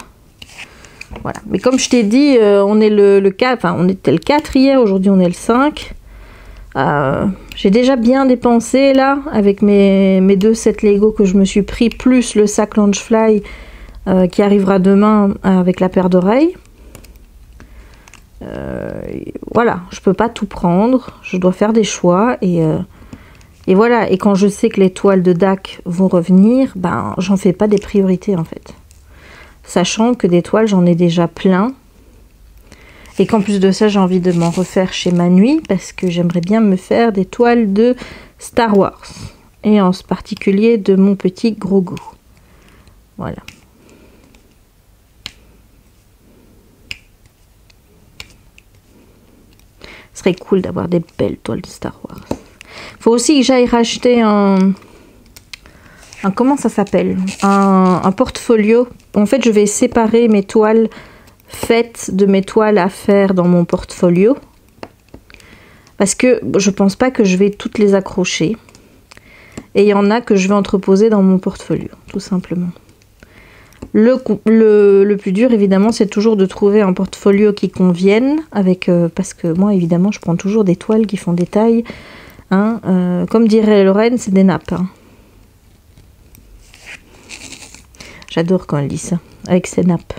Voilà. Mais comme je t'ai dit, on est le 4, enfin on était le 4 hier, aujourd'hui on est le 5. J'ai déjà bien dépensé là, avec mes 2 sets Lego que je me suis pris, plus le sac Loungefly qui arrivera demain avec la paire d'oreilles. Voilà, je peux pas tout prendre, je dois faire des choix et voilà. Et quand je sais que les toiles de DAC vont revenir, ben j'en fais pas des priorités en fait, sachant que des toiles j'en ai déjà plein et qu'en plus de ça j'ai envie de m'en refaire chez Manui parce que j'aimerais bien me faire des toiles de Star Wars et en particulier de mon petit Grogu. Voilà. Ce serait cool d'avoir des belles toiles de Star Wars. Faut aussi que j'aille racheter un comment ça s'appelle, un portfolio. En fait, je vais séparer mes toiles faites de mes toiles à faire dans mon portfolio. Parce que je pense pas que je vais toutes les accrocher. Et il y en a que je vais entreposer dans mon portfolio, tout simplement. Le plus dur, évidemment, c'est toujours de trouver un portfolio qui convienne, parce que moi, évidemment, je prends toujours des toiles qui font des tailles. Hein, comme dirait Lorraine, c'est des nappes. Hein. J'adore quand elle dit ça, avec ses nappes.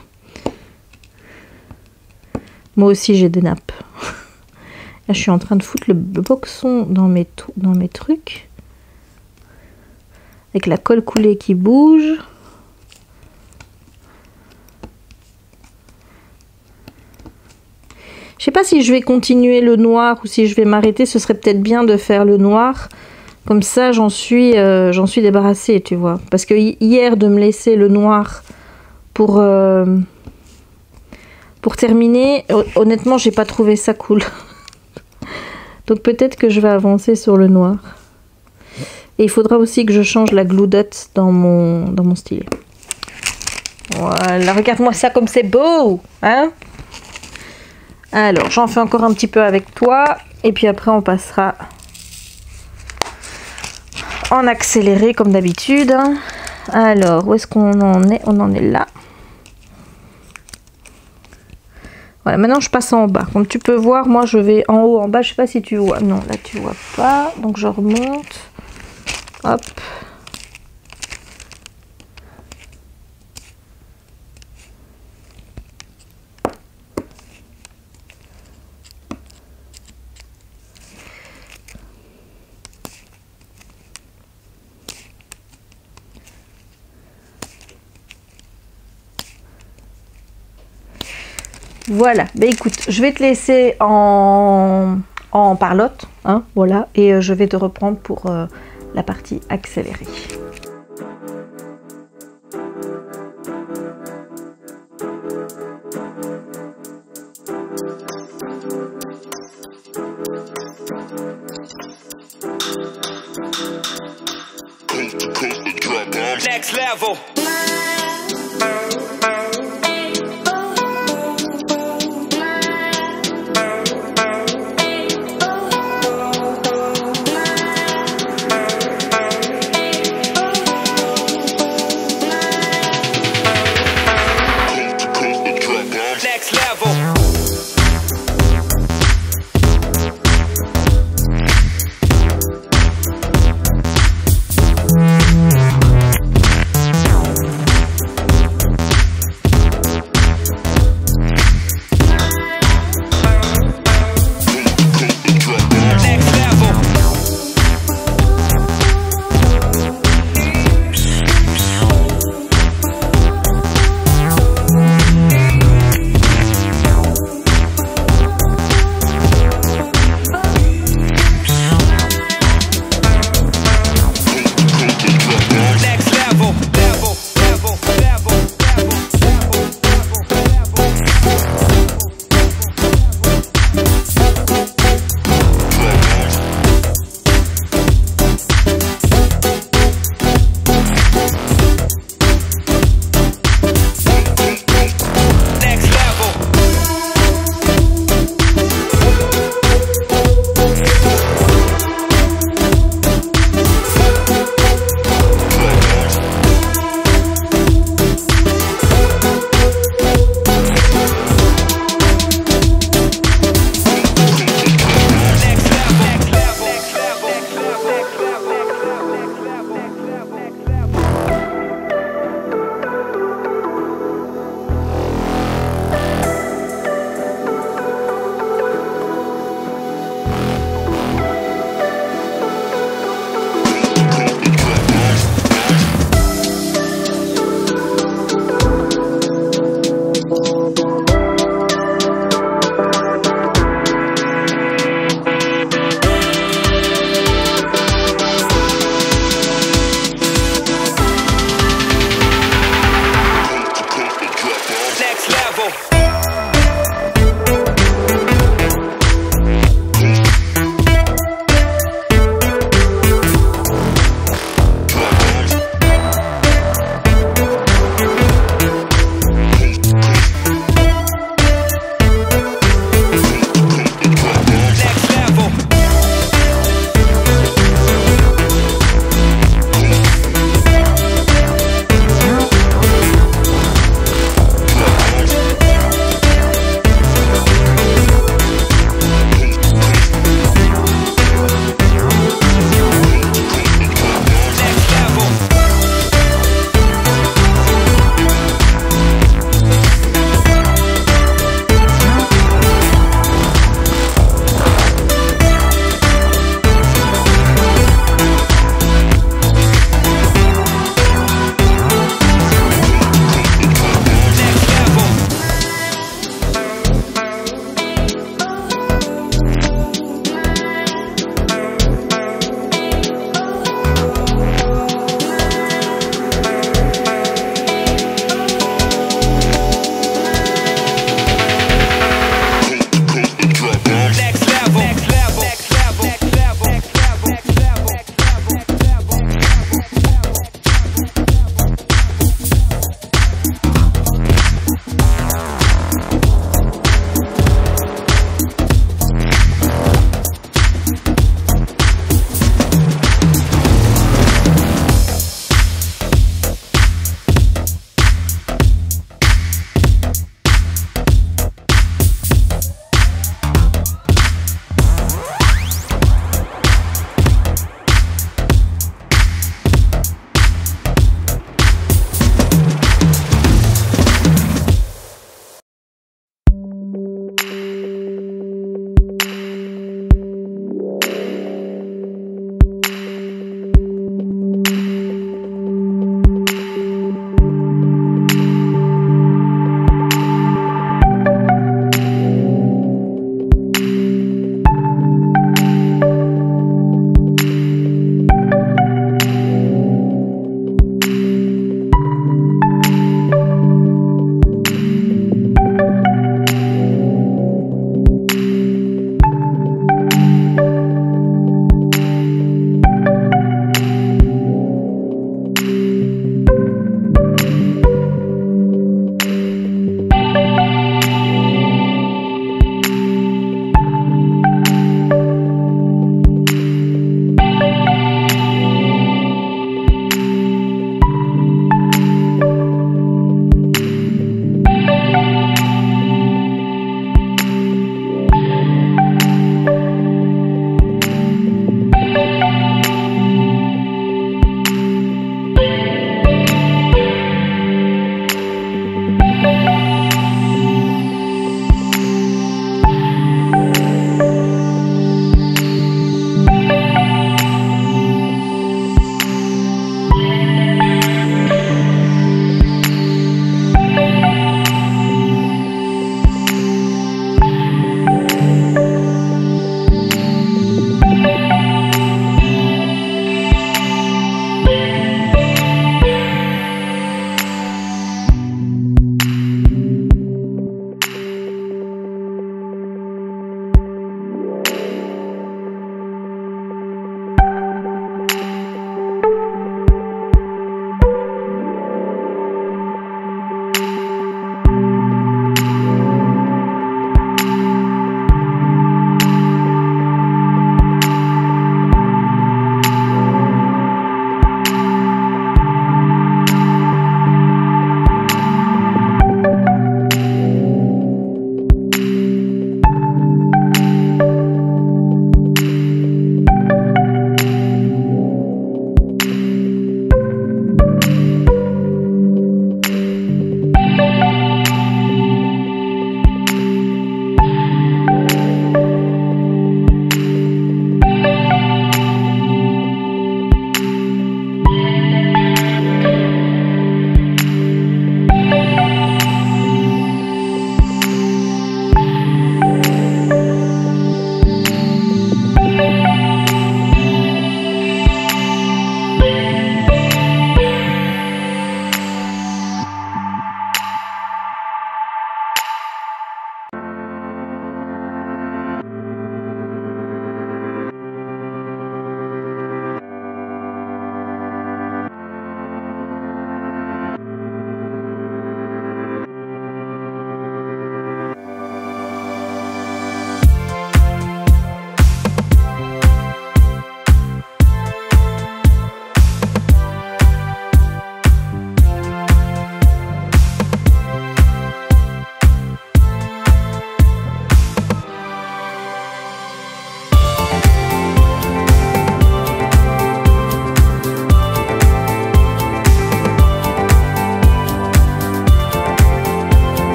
Moi aussi, j'ai des nappes. Là, je suis en train de foutre le boxon dans mes trucs. Avec la colle coulée qui bouge. Je sais pas si je vais continuer le noir ou si je vais m'arrêter. Ce serait peut-être bien de faire le noir. Comme ça, j'en suis débarrassée, tu vois. Parce que hier, de me laisser le noir pour terminer, honnêtement, j'ai pas trouvé ça cool. Donc peut-être que je vais avancer sur le noir. Et il faudra aussi que je change la glue dot dans mon stylet. Voilà, regarde-moi ça comme c'est beau, hein? Alors, j'en fais encore un petit peu avec toi. Et puis après, on passera en accéléré comme d'habitude. Alors, où est-ce qu'on en est? On en est là. Voilà, maintenant je passe en bas. Comme tu peux voir, moi je vais en haut, en bas. Je sais pas si tu vois. Non, là tu vois pas. Donc je remonte. Hop. Voilà, ben écoute, je vais te laisser en parlotte, hein, voilà, et je vais te reprendre pour la partie accélérée. Next level.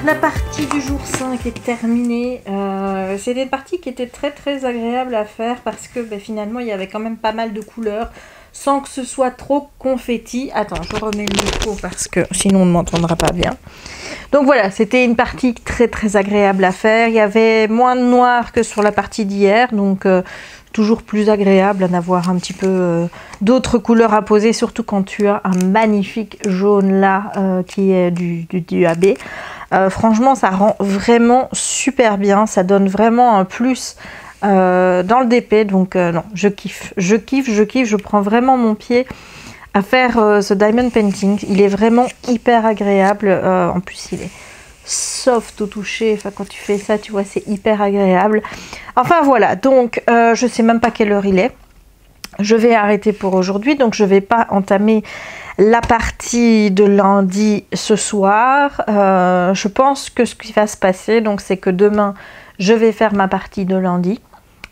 la partie du jour 5 est terminée. C'était une partie qui était très agréable à faire parce que finalement il y avait quand même pas mal de couleurs sans que ce soit trop confetti. Attends, je remets le micro parce que sinon on ne m'entendra pas bien. Donc voilà, c'était une partie très agréable à faire. Il y avait moins de noir que sur la partie d'hier, donc toujours plus agréable d'en avoir un petit peu d'autres couleurs à poser, surtout quand tu as un magnifique jaune là qui est du AB. Franchement, ça rend vraiment super bien, ça donne vraiment un plus dans le DP, donc non, je kiffe, je prends vraiment mon pied à faire ce diamond painting. Il est vraiment hyper agréable, en plus il est soft au toucher, enfin quand tu fais ça tu vois c'est hyper agréable. Enfin voilà, donc je sais même pas quelle heure il est. Je vais arrêter pour aujourd'hui, donc je vais pas entamer la partie de lundi ce soir. Je pense que ce qui va se passer, donc c'est que demain je vais faire ma partie de lundi,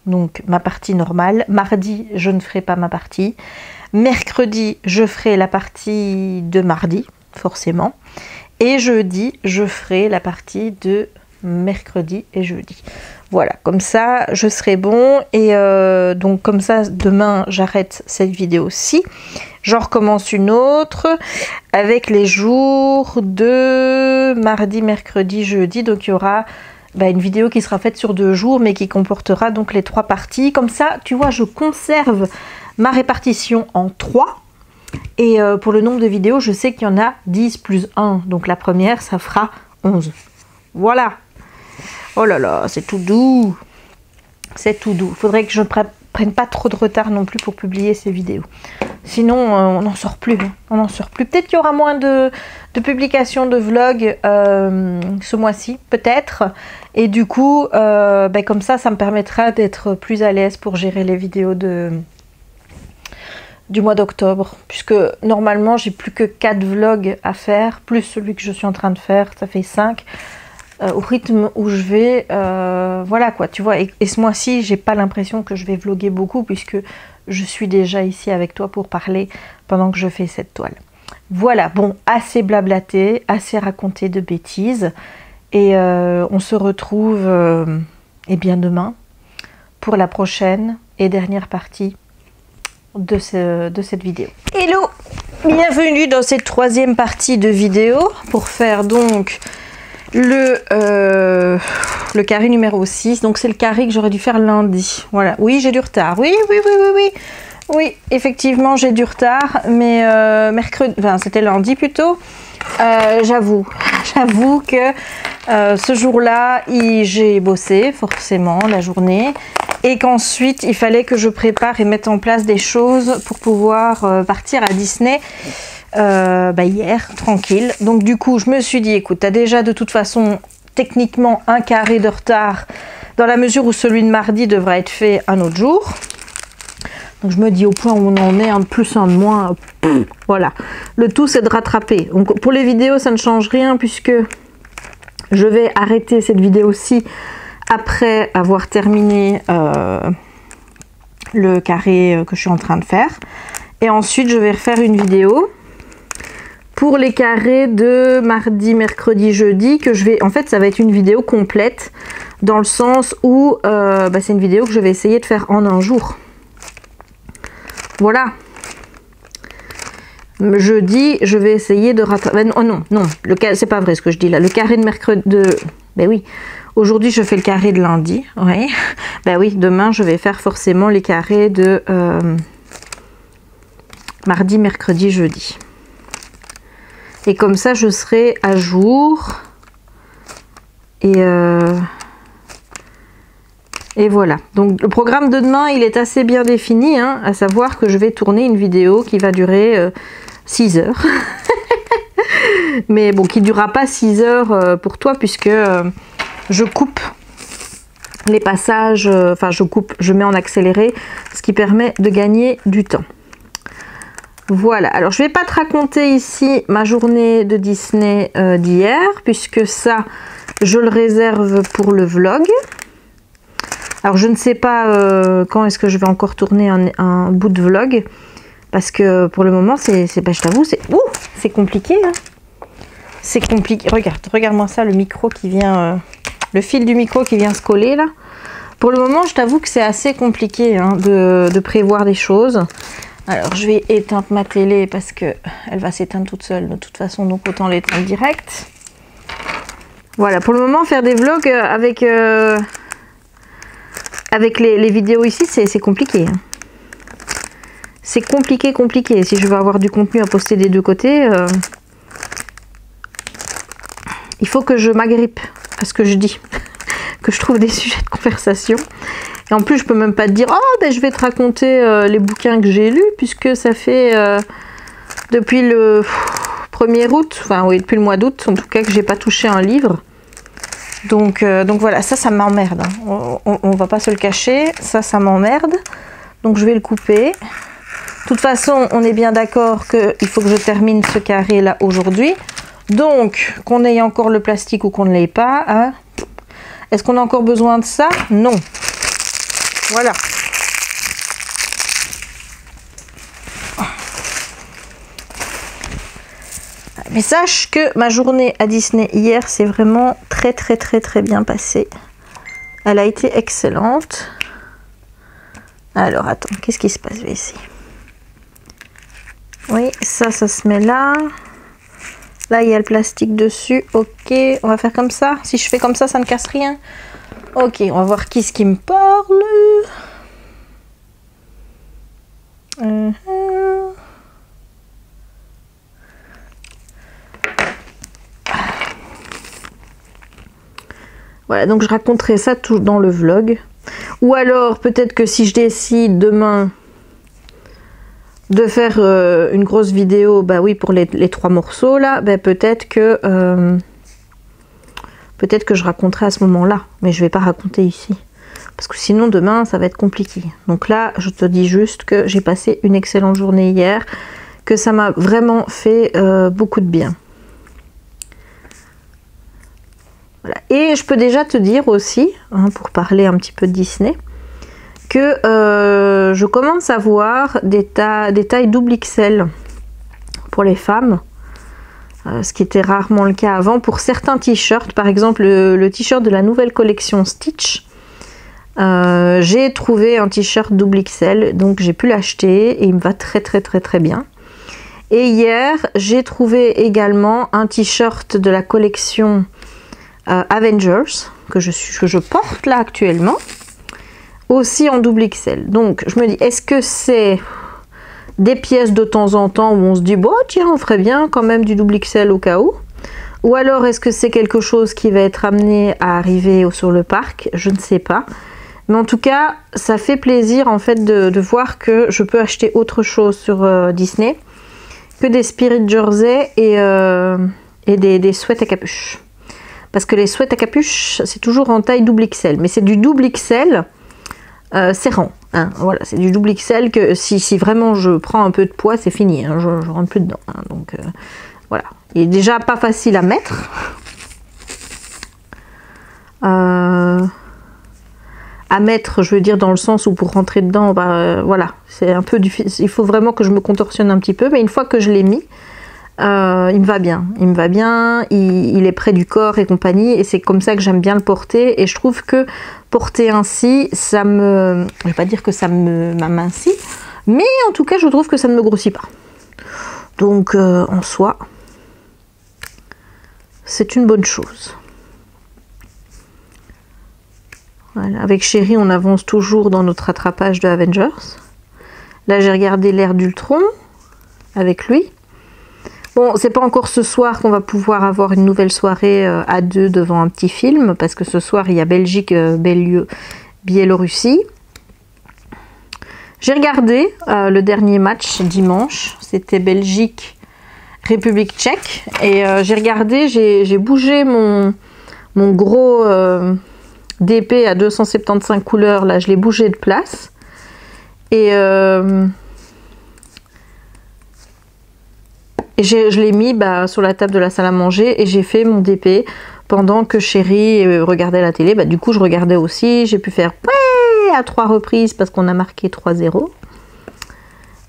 donc ma partie normale. Mardi je ne ferai pas ma partie. Mercredi je ferai la partie de mardi forcément. Et jeudi, je ferai la partie de mercredi et jeudi. Voilà, comme ça, je serai bon. Et donc, comme ça, demain, j'arrête cette vidéo-ci. J'en recommence une autre avec les jours de mardi, mercredi, jeudi. Donc, il y aura une vidéo qui sera faite sur 2 jours, mais qui comportera donc les 3 parties. Comme ça, tu vois, je conserve ma répartition en 3. Et pour le nombre de vidéos, je sais qu'il y en a 10 plus 1. Donc la première, ça fera 11. Voilà. Oh là là, c'est tout doux. C'est tout doux. Il faudrait que je ne prenne pas trop de retard non plus pour publier ces vidéos. Sinon, on n'en sort plus. Hein. On n'en sort plus. Peut-être qu'il y aura moins de publications de vlogs ce mois-ci. Peut-être. Et du coup, comme ça me permettra d'être plus à l'aise pour gérer les vidéos du mois d'octobre, puisque normalement j'ai plus que 4 vlogs à faire, plus celui que je suis en train de faire, ça fait 5 au rythme où je vais, voilà quoi, tu vois, et ce mois-ci j'ai pas l'impression que je vais vlogger beaucoup, puisque je suis déjà ici avec toi pour parler pendant que je fais cette toile. Voilà, bon, assez blablaté, assez raconté de bêtises, et on se retrouve demain pour la prochaine et dernière partie de cette vidéo. Hello, bienvenue dans cette 3e partie de vidéo pour faire donc le carré numéro 6. Donc c'est le carré que j'aurais dû faire lundi. Voilà, oui j'ai du retard, oui effectivement j'ai du retard, mais mercredi, enfin c'était lundi plutôt. J'avoue que ce jour-là, j'ai bossé forcément la journée et qu'ensuite il fallait que je prépare et mette en place des choses pour pouvoir partir à Disney hier, tranquille. Donc du coup, je me suis dit, écoute, tu as déjà de toute façon techniquement un carré de retard dans la mesure où celui de mardi devra être fait un autre jour. Donc je me dis au point où on en est, un de plus, un de moins, voilà. Le tout c'est de rattraper. Donc pour les vidéos ça ne change rien puisque je vais arrêter cette vidéo-ci après avoir terminé le carré que je suis en train de faire. Et ensuite je vais refaire une vidéo pour les carrés de mardi, mercredi, jeudi que je vais... En fait ça va être une vidéo complète dans le sens où c'est une vidéo que je vais essayer de faire en un jour. Voilà. Jeudi, je vais essayer de rattraper... Oh non, c'est pas vrai ce que je dis là. Le carré de mercredi... Ben oui. Aujourd'hui, je fais le carré de lundi. Oui. Ben oui, demain, je vais faire forcément les carrés de mardi, mercredi, jeudi. Et comme ça, je serai à jour. Et voilà, donc le programme de demain il est assez bien défini, hein, à savoir que je vais tourner une vidéo qui va durer 6 heures. Mais bon, qui ne durera pas 6 heures pour toi puisque je coupe les passages, je mets en accéléré, ce qui permet de gagner du temps. Voilà, alors je ne vais pas te raconter ici ma journée de Disney d'hier puisque ça, je le réserve pour le vlog. Alors je ne sais pas quand est-ce que je vais encore tourner un bout de vlog parce que pour le moment je t'avoue c'est compliqué hein. c'est compliqué. Regarde-moi ça, le micro qui vient, le fil du micro qui vient se coller là. Pour le moment, je t'avoue que c'est assez compliqué hein, de prévoir des choses. Alors, je vais éteindre ma télé parce que elle va s'éteindre toute seule de toute façon, donc autant l'éteindre direct. Voilà, pour le moment, faire des vlogs avec les vidéos ici, c'est compliqué. Hein. C'est compliqué. Si je veux avoir du contenu à poster des deux côtés, il faut que je m'agrippe à ce que je dis, que je trouve des sujets de conversation. Et en plus, je peux même pas te dire, oh, ben, je vais te raconter les bouquins que j'ai lus, puisque ça fait depuis le 1er août, enfin oui, depuis le mois d'août, en tout cas, que j'ai pas touché un livre. Donc voilà, ça m'emmerde. Hein. On va pas se le cacher, ça m'emmerde. Donc je vais le couper. De toute façon, on est bien d'accord qu'il faut que je termine ce carré là aujourd'hui. Donc, qu'on ait encore le plastique ou qu'on ne l'ait pas, hein. Est-ce qu'on a encore besoin de ça? Non. Voilà. Mais sache que ma journée à Disney hier, c'est vraiment très bien passée. Elle a été excellente. Alors, attends, qu'est-ce qui se passe ici? Oui, ça se met là. Là, il y a le plastique dessus. Ok, on va faire comme ça. Si je fais comme ça ne casse rien. Ok, on va voir qui ce qui me parle. Voilà, donc je raconterai ça tout dans le vlog. Ou alors, peut-être que si je décide demain de faire une grosse vidéo, bah oui, pour les 3 morceaux là, bah peut-être que je raconterai à ce moment-là, mais je vais pas raconter ici, parce que sinon demain ça va être compliqué. Donc là, je te dis juste que j'ai passé une excellente journée hier, que ça m'a vraiment fait beaucoup de bien. Voilà. Et je peux déjà te dire aussi, hein, pour parler un petit peu de Disney, que je commence à voir des tailles double XL pour les femmes, ce qui était rarement le cas avant. Pour certains t-shirts, par exemple le t-shirt de la nouvelle collection Stitch, j'ai trouvé un t-shirt double XL, donc j'ai pu l'acheter et il me va très bien. Et hier, j'ai trouvé également un t-shirt de la collection Avengers que je porte là actuellement, aussi en double XL. Donc je me dis, est-ce que c'est des pièces de temps en temps où on se dit bon tiens, on ferait bien quand même du double XL au cas où, ou alors est-ce que c'est quelque chose qui va être amené à arriver sur le parc? Je ne sais pas, mais en tout cas ça fait plaisir en fait de voir que je peux acheter autre chose sur Disney que des Spirit Jersey et des sweats à capuche, parce que les sweats à capuche c'est toujours en taille double XL, mais c'est du double XL serrant, hein. Voilà, c'est du double XL que si vraiment je prends un peu de poids, c'est fini, hein, je rentre plus dedans, hein, donc voilà, il est déjà pas facile à mettre, je veux dire dans le sens où pour rentrer dedans, bah, voilà, c'est un peu difficile, il faut vraiment que je me contorsionne un petit peu, mais une fois que je l'ai mis, il me va bien, il est près du corps et compagnie, et c'est comme ça que j'aime bien le porter, et je trouve que porter ainsi, ça me, je vais pas dire que ça m'amincit, mais en tout cas je trouve que ça ne me grossit pas, donc en soi c'est une bonne chose. Voilà. Avec Chéri on avance toujours dans notre rattrapage de Avengers. Là j'ai regardé l'ère d'Ultron avec lui. Bon, c'est pas encore ce soir qu'on va pouvoir avoir une nouvelle soirée à deux devant un petit film, parce que ce soir il y a Biélorussie. J'ai regardé le dernier match dimanche, c'était Belgique-République tchèque, et j'ai regardé, j'ai bougé mon gros DP à 275 couleurs, là je l'ai bougé de place, et je l'ai mis sur la table de la salle à manger, et j'ai fait mon DP pendant que Chéri regardait la télé. Du coup je regardais aussi, j'ai pu faire ouais à 3 reprises parce qu'on a marqué 3-0,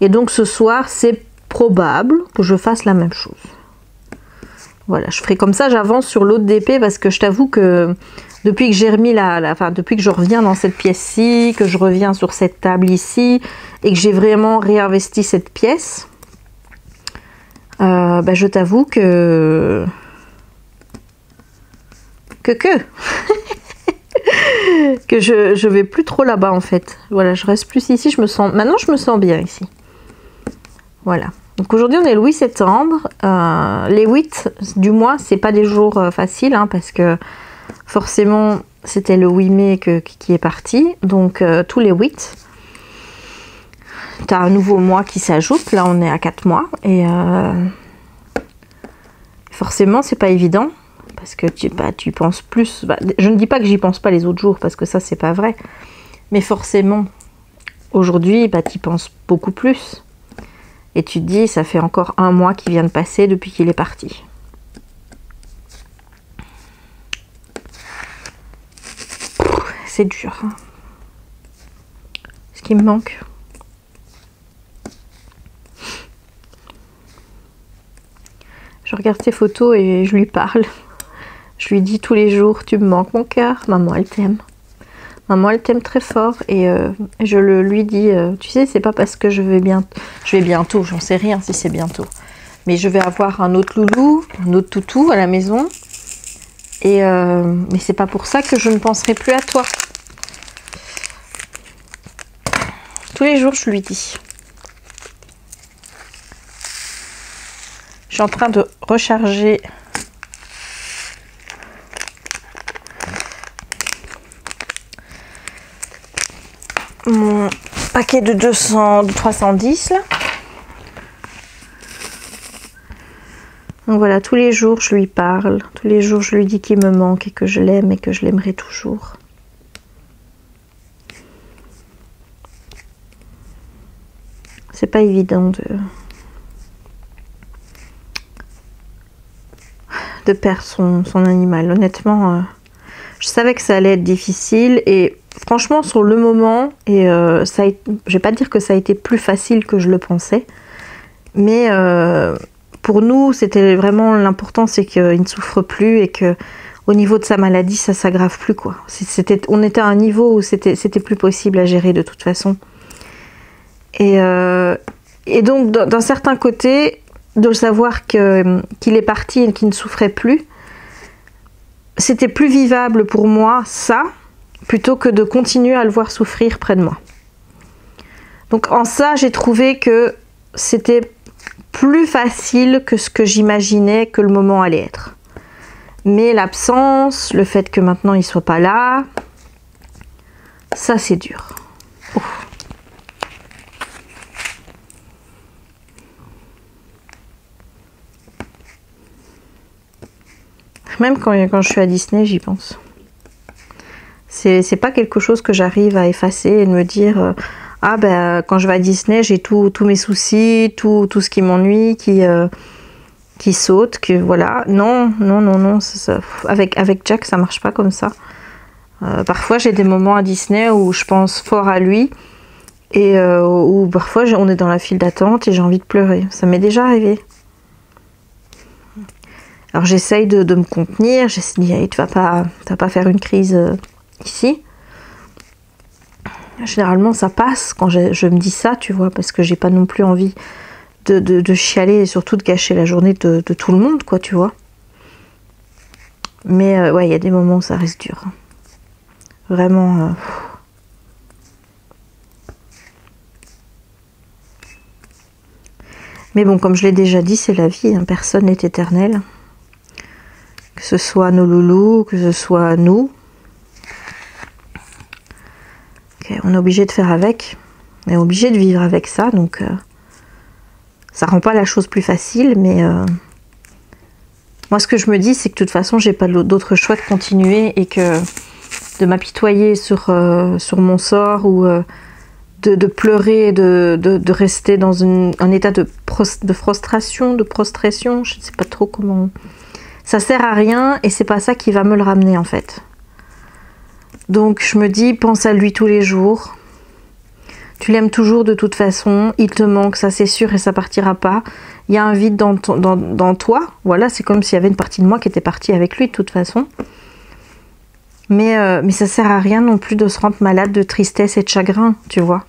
et donc ce soir c'est probable que je fasse la même chose. Voilà, je ferai comme ça, j'avance sur l'autre DP parce que je t'avoue que depuis que j'ai remis depuis que je reviens dans cette pièce-ci, que je reviens sur cette table ici et que j'ai vraiment réinvesti cette pièce, je t'avoue que que je vais plus trop là-bas en fait. Voilà, je reste plus ici, maintenant je me sens bien ici. Voilà. Donc aujourd'hui on est le 8 septembre, les 8 du mois c'est pas des jours faciles hein, parce que forcément c'était le 8 mai qui est parti, donc tous les 8 tu as un nouveau mois qui s'ajoute, là on est à 4 mois et forcément c'est pas évident parce que tu penses plus, je ne dis pas que j'y pense pas les autres jours parce que ça c'est pas vrai, mais forcément aujourd'hui tu y penses beaucoup plus. Et tu te dis, ça fait encore un mois qui vient de passer depuis qu'il est parti. C'est dur. Hein. Ce qui me manque. Je regarde ses photos et je lui parle. Je lui dis tous les jours, tu me manques mon cœur. Maman, elle t'aime. Maman, elle t'aime très fort et je lui dis, tu sais, c'est pas parce que je vais bientôt, j'en sais rien si c'est bientôt, mais je vais avoir un autre loulou, un autre toutou à la maison et mais c'est pas pour ça que je ne penserai plus à toi. Tous les jours, je lui dis. Je suis en train de recharger mon paquet de 310 là. Donc voilà, tous les jours je lui parle, tous les jours je lui dis qu'il me manque et que je l'aime et que je l'aimerai toujours. C'est pas évident de perdre son animal. Honnêtement, je savais que ça allait être difficile et franchement sur le moment, et je vais pas dire que ça a été plus facile que je le pensais, mais pour nous c'était vraiment l'important, c'est qu'il ne souffre plus et que au niveau de sa maladie ça s'aggrave plus quoi. On était à un niveau où c'était plus possible à gérer de toute façon. Et donc d'un certain côté, de le savoir qu'il est parti et qu'il ne souffrait plus, c'était plus vivable pour moi ça, plutôt que de continuer à le voir souffrir près de moi. Donc en ça, j'ai trouvé que c'était plus facile que ce que j'imaginais que le moment allait être. Mais l'absence, le fait que maintenant il soit pas là, ça c'est dur. Ouf. Même quand je suis à Disney, j'y pense. C'est pas quelque chose que j'arrive à effacer et de me dire quand je vais à Disney, j'ai tous mes soucis, tout ce qui m'ennuie, qui saute, que voilà. Non. Avec Jack, ça marche pas comme ça. Parfois, j'ai des moments à Disney où je pense fort à lui et où parfois on est dans la file d'attente et j'ai envie de pleurer. Ça m'est déjà arrivé. Alors j'essaye de me contenir, j'essaye, tu vas pas faire une crise ici. Généralement ça passe quand je me dis ça, tu vois, parce que j'ai pas non plus envie de chialer et surtout de gâcher la journée de tout le monde, quoi, tu vois. Mais ouais, il y a des moments où ça reste dur. Vraiment. Mais bon, comme je l'ai déjà dit, c'est la vie, hein, personne n'est éternel. Que ce soit nos loulous, que ce soit nous. Okay, on est obligé de faire avec. On est obligé de vivre avec ça. Donc, ça rend pas la chose plus facile. Mais moi, ce que je me dis, c'est que de toute façon, j'ai pas d'autre choix de continuer. Et que de m'apitoyer sur mon sort. Ou de pleurer, de rester dans un état de frustration, de prostration. Je ne sais pas trop comment... Ça sert à rien et c'est pas ça qui va me le ramener en fait. Donc je me dis, pense à lui tous les jours. Tu l'aimes toujours de toute façon, il te manque, ça c'est sûr, et ça partira pas. Il y a un vide dans toi, voilà, c'est comme s'il y avait une partie de moi qui était partie avec lui de toute façon. Mais ça sert à rien non plus de se rendre malade de tristesse et de chagrin, tu vois.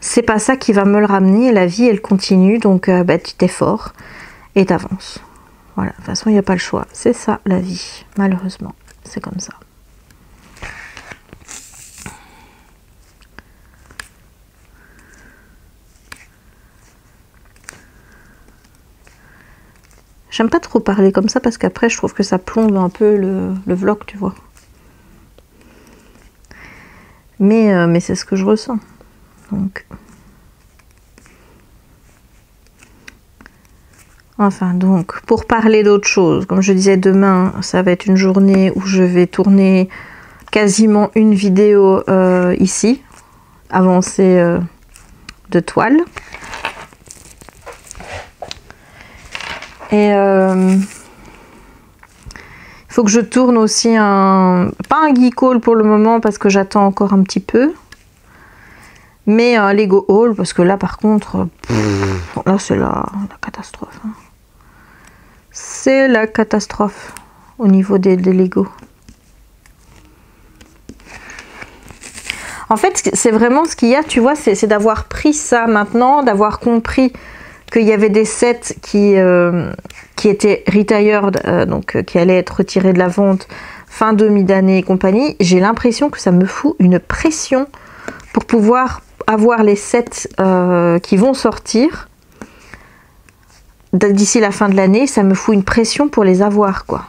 C'est pas ça qui va me le ramener, la vie elle continue, donc bah, tu t'es fort et t'avances. Voilà, de toute façon il n'y a pas le choix, c'est ça la vie, malheureusement, c'est comme ça. J'aime pas trop parler comme ça parce qu'après je trouve que ça plombe un peu le vlog, tu vois. Mais c'est ce que je ressens. Donc. Enfin donc, pour parler d'autre chose, comme je disais, demain ça va être une journée où je vais tourner quasiment une vidéo ici, avancée de toile. Et il faut que je tourne aussi pas un geek haul pour le moment parce que j'attends encore un petit peu, mais un Lego haul parce que là par contre, là c'est la catastrophe. Hein. C'est la catastrophe au niveau des Lego. En fait, c'est vraiment ce qu'il y a, tu vois, c'est d'avoir pris ça maintenant, d'avoir compris qu'il y avait des sets qui étaient retired, donc qui allaient être retirés de la vente fin d'année et compagnie. J'ai l'impression que ça me fout une pression pour pouvoir avoir les sets qui vont sortir d'ici la fin de l'année. Ça me fout une pression pour les avoir, quoi.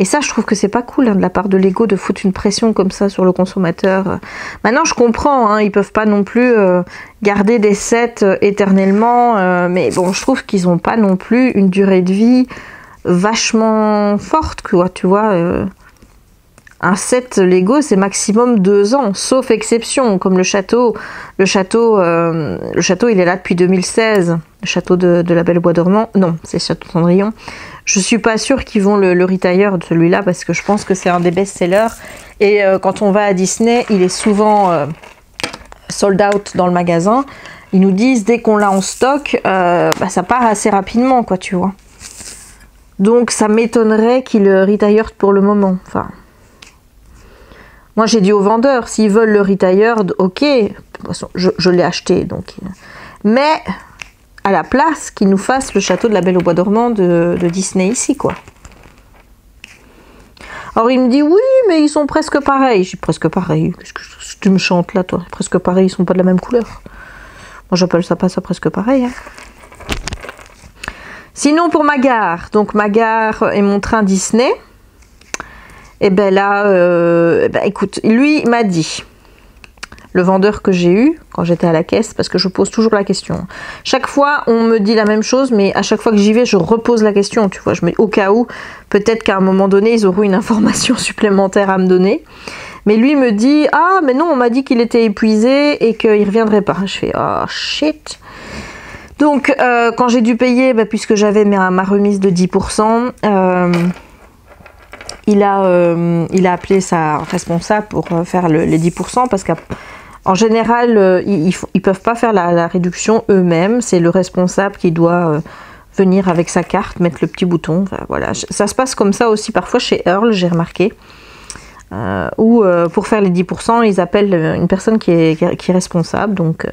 Et ça, je trouve que c'est pas cool hein, de la part de Lego de foutre une pression comme ça sur le consommateur. Maintenant, je comprends, hein, ils peuvent pas non plus garder des sets éternellement, mais bon, je trouve qu'ils ont pas non plus une durée de vie vachement forte, quoi, tu vois. Un set Lego, c'est maximum 2 ans, sauf exception, comme le château. Le château, il est là depuis 2016. Le château de la Belle au Bois dormant. Non, c'est Château Cendrillon. Je suis pas sûre qu'ils vont le retire de celui-là parce que je pense que c'est un des best-sellers. Et quand on va à Disney, il est souvent sold out dans le magasin. Ils nous disent dès qu'on l'a en stock, bah, ça part assez rapidement, quoi, tu vois. Donc ça m'étonnerait qu'ils le retire pour le moment. Enfin, moi j'ai dit aux vendeurs, s'ils veulent le retired, ok, de toute façon, je l'ai acheté, donc. Mais à la place qu'ils nous fassent le château de la Belle au Bois dormant de Disney ici, quoi. Alors il me dit oui, mais ils sont presque pareils. Je dis presque pareil. Qu'est-ce que tu me chantes là, toi? Presque pareil, ils sont pas de la même couleur. Moi j'appelle ça pas ça presque pareil. Hein. Sinon pour ma gare, donc ma gare et mon train Disney. Et ben là, écoute, lui m'a dit. Le vendeur que j'ai eu quand j'étais à la caisse, parce que je pose toujours la question. Chaque fois, on me dit la même chose, mais à chaque fois que j'y vais, je repose la question, tu vois. Je mets au cas où, peut-être qu'à un moment donné, ils auront une information supplémentaire à me donner. Mais lui me dit, ah, mais non, on m'a dit qu'il était épuisé et qu'il ne reviendrait pas. Je fais, oh, shit. Donc, quand j'ai dû payer, puisque j'avais ma remise de 10%, il a appelé sa responsable pour faire les 10%, parce qu'en général, ils peuvent pas faire la réduction eux-mêmes. C'est le responsable qui doit venir avec sa carte, mettre le petit bouton. Enfin, voilà. Ça se passe comme ça aussi parfois chez Earl, j'ai remarqué. Où pour faire les 10%, ils appellent une personne qui est responsable. Donc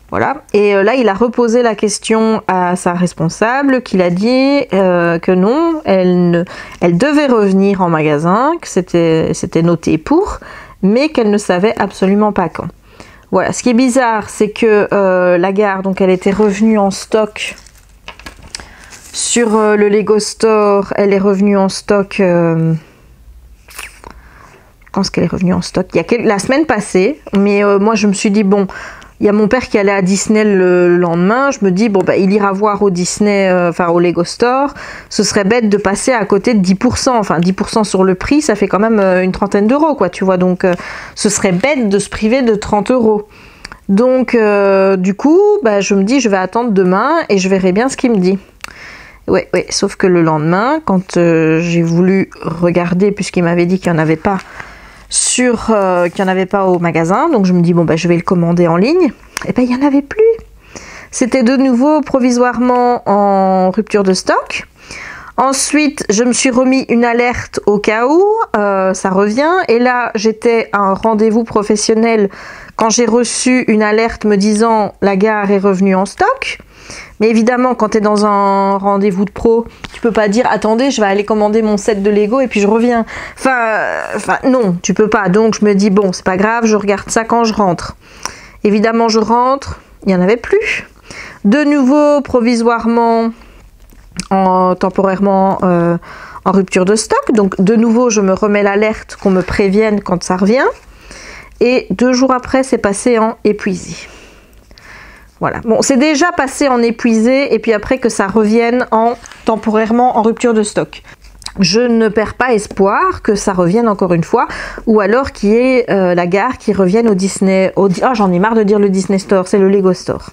voilà. Et là, il a reposé la question à sa responsable, qui a dit que non, elle devait revenir en magasin, que c'était noté pour, mais qu'elle ne savait absolument pas quand. Voilà. Ce qui est bizarre, c'est que la gare, donc elle était revenue en stock sur le Lego Store. Elle est revenue en stock. Quand est-ce qu'elle est revenue en stock? Il y a la semaine passée, mais moi je me suis dit bon. Il y a mon père qui allait à Disney le lendemain. Je me dis, bon, il ira voir au Disney, au Lego Store. Ce serait bête de passer à côté de 10%. Enfin, 10% sur le prix, ça fait quand même une trentaine d'euros, quoi, tu vois. Donc, ce serait bête de se priver de 30 euros. Donc, du coup, je me dis, je vais attendre demain et je verrai bien ce qu'il me dit. Ouais, sauf que le lendemain, quand j'ai voulu regarder, puisqu'il m'avait dit qu'il n'y en avait pas sur qu'il n'y en avait pas au magasin. Donc je me dis bon je vais le commander en ligne. Et il n'y en avait plus. C'était de nouveau provisoirement en rupture de stock. Ensuite, je me suis remis une alerte au cas où ça revient. Et là, j'étais à un rendez-vous professionnel quand j'ai reçu une alerte me disant la gare est revenue en stock. Mais évidemment, quand tu es dans un rendez-vous de pro, tu peux pas dire attendez, je vais aller commander mon set de Lego et puis je reviens. Enfin non, tu peux pas. Donc je me dis bon, c'est pas grave, je regarde ça quand je rentre. Évidemment, je rentre, il n'y en avait plus. De nouveau, provisoirement, temporairement en rupture de stock. Donc de nouveau, je me remets l'alerte qu'on me prévienne quand ça revient. Et 2 jours après, c'est passé en épuisé. Voilà. Bon, c'est déjà passé en épuisé et puis après que ça revienne temporairement en rupture de stock. Je ne perds pas espoir que ça revienne encore une fois, ou alors qu'il y ait la gare qui revienne au Disney. J'en ai marre de dire le Disney Store, c'est le Lego Store.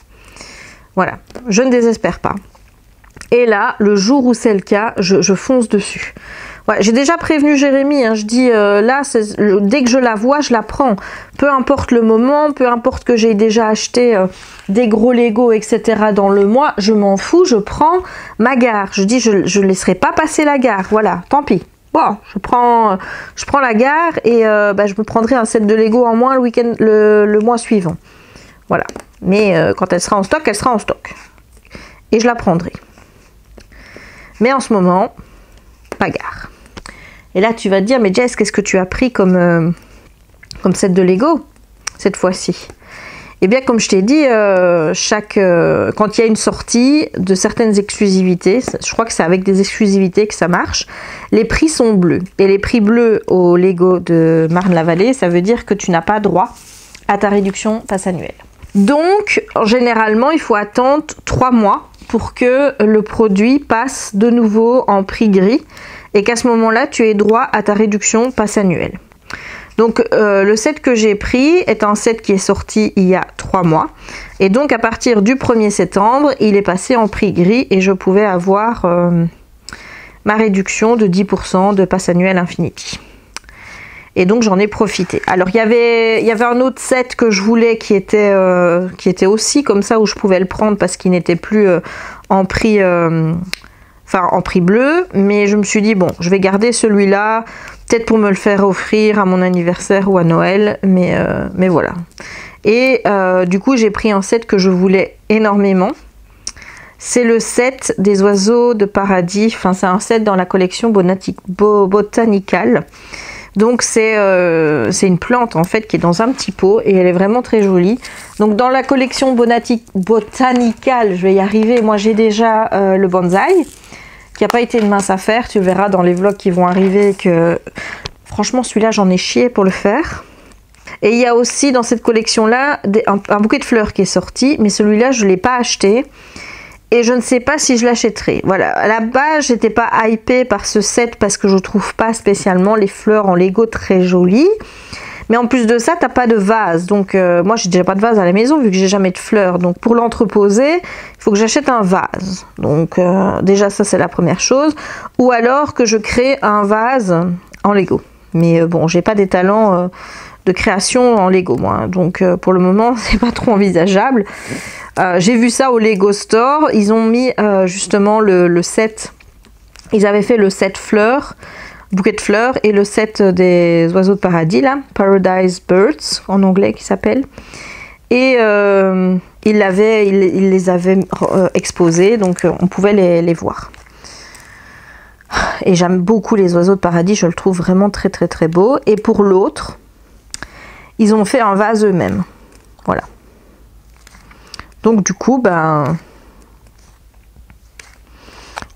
Voilà, je ne désespère pas. Et là, le jour où c'est le cas, je fonce dessus. Ouais, j'ai déjà prévenu Jérémy, hein, je dis là, dès que je la vois, je la prends. Peu importe le moment, peu importe que j'ai déjà acheté des gros Lego, etc. dans le mois, je m'en fous, je prends ma gare. Je dis, je ne laisserai pas passer la gare, voilà, tant pis. Bon, je prends la gare et je me prendrai un set de Lego en moins le mois suivant. Voilà, mais quand elle sera en stock, elle sera en stock. Et je la prendrai. Mais en ce moment, pas gare. Et là, tu vas te dire, mais Jess, qu'est-ce que tu as pris comme set de Lego cette fois-ci? Eh bien, comme je t'ai dit, quand il y a une sortie de certaines exclusivités, je crois que c'est avec des exclusivités que ça marche, les prix sont bleus. Et les prix bleus au Lego de Marne-la-Vallée, ça veut dire que tu n'as pas droit à ta réduction passe annuelle. Donc, généralement, il faut attendre 3 mois pour que le produit passe de nouveau en prix gris et qu'à ce moment-là, tu aies droit à ta réduction passe annuelle. Donc, le set que j'ai pris est un set qui est sorti il y a 3 mois. Et donc, à partir du 1er septembre, il est passé en prix gris et je pouvais avoir ma réduction de 10% de passe annuelle Infinity. Et donc j'en ai profité. Alors il y avait un autre set que je voulais qui était aussi comme ça, où je pouvais le prendre parce qu'il n'était plus en prix bleu, mais je me suis dit bon, je vais garder celui-là, peut-être pour me le faire offrir à mon anniversaire ou à Noël, mais voilà. Et du coup j'ai pris un set que je voulais énormément. C'est le set des oiseaux de paradis, c'est un set dans la collection Botanical. Donc c'est une plante en fait qui est dans un petit pot et elle est vraiment très jolie. Donc dans la collection Botanical, je vais y arriver, moi j'ai déjà le bonsaï qui n'a pas été une mince affaire. Tu verras dans les vlogs qui vont arriver que franchement celui-là j'en ai chié pour le faire. Et il y a aussi dans cette collection là un bouquet de fleurs qui est sorti, mais celui-là je ne l'ai pas acheté. Et je ne sais pas si je l'achèterai. Voilà, à la base, j'étais pas hypée par ce set parce que je trouve pas spécialement les fleurs en Lego très jolies. Mais en plus de ça, t'as pas de vase. Donc moi, j'ai déjà pas de vase à la maison vu que j'ai jamais de fleurs. Donc pour l'entreposer, il faut que j'achète un vase. Donc déjà, ça c'est la première chose. Ou alors que je crée un vase en Lego. Mais bon, j'ai pas des talents de création en Lego moi. Donc pour le moment, c'est pas trop envisageable. J'ai vu ça au Lego Store, ils ont mis justement le set, ils avaient fait le set fleurs, bouquet de fleurs, et le set des oiseaux de paradis là, Paradise Birds en anglais qui s'appelle, et ils les avaient exposés, donc on pouvait les voir. Et j'aime beaucoup les oiseaux de paradis, je le trouve vraiment très très très beau. Et pour l'autre, ils ont fait un vase eux-mêmes, voilà. Donc du coup,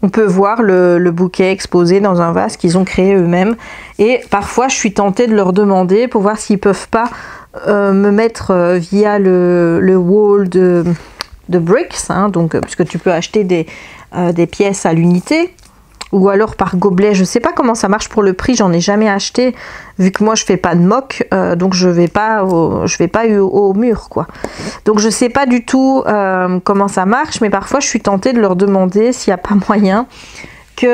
on peut voir le bouquet exposé dans un vase qu'ils ont créé eux-mêmes. Et parfois, je suis tentée de leur demander pour voir s'ils ne peuvent pas me mettre via le wall de bricks, hein, donc, puisque tu peux acheter des pièces à l'unité. Ou alors par gobelet, je sais pas comment ça marche pour le prix, j'en ai jamais acheté vu que moi je fais pas de mock, donc je vais pas au mur quoi. Donc je sais pas du tout comment ça marche, mais parfois je suis tentée de leur demander s'il n'y a pas moyen qu'ils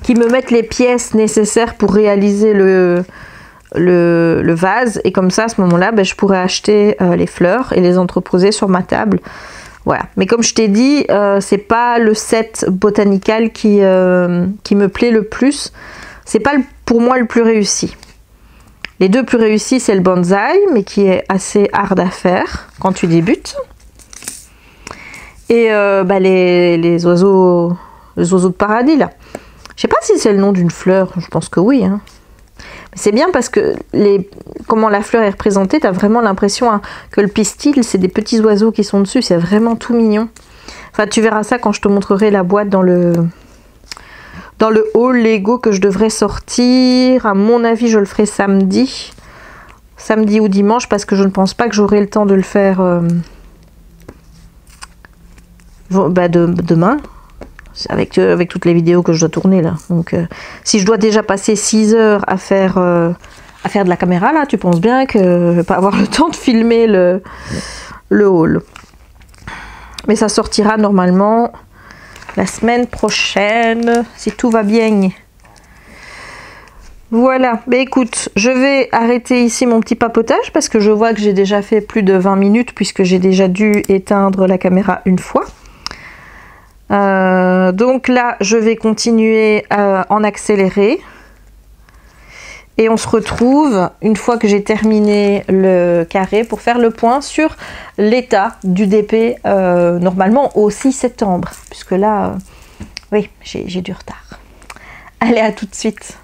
qui me mettent les pièces nécessaires pour réaliser le vase. Et comme ça, à ce moment-là, ben, je pourrais acheter les fleurs et les entreposer sur ma table. Voilà. Mais comme je t'ai dit, c'est pas le set botanical qui me plaît le plus. C'est pas pour moi le plus réussi. Les deux plus réussis, c'est le bonsaï, mais qui est assez hard à faire quand tu débutes. Et bah, les oiseaux de paradis, là. Je sais pas si c'est le nom d'une fleur, je pense que oui. Hein. C'est bien parce que comment la fleur est représentée, tu as vraiment l'impression hein, que le pistil, c'est des petits oiseaux qui sont dessus. C'est vraiment tout mignon. Enfin, tu verras ça quand je te montrerai la boîte dans le haul Lego que je devrais sortir. À mon avis, je le ferai samedi. Samedi ou dimanche parce que je ne pense pas que j'aurai le temps de le faire demain. Avec toutes les vidéos que je dois tourner là. Donc si je dois déjà passer 6 heures à faire de la caméra là, tu penses bien que je vais pas avoir le temps de filmer le haul. Mais ça sortira normalement la semaine prochaine, si tout va bien. Voilà, mais écoute, je vais arrêter ici mon petit papotage parce que je vois que j'ai déjà fait plus de 20 minutes puisque j'ai déjà dû éteindre la caméra une fois. Donc là, je vais continuer en accéléré. Et on se retrouve une fois que j'ai terminé le carré pour faire le point sur l'état du DP normalement au 6 septembre. Puisque là, oui, j'ai du retard. Allez, à tout de suite.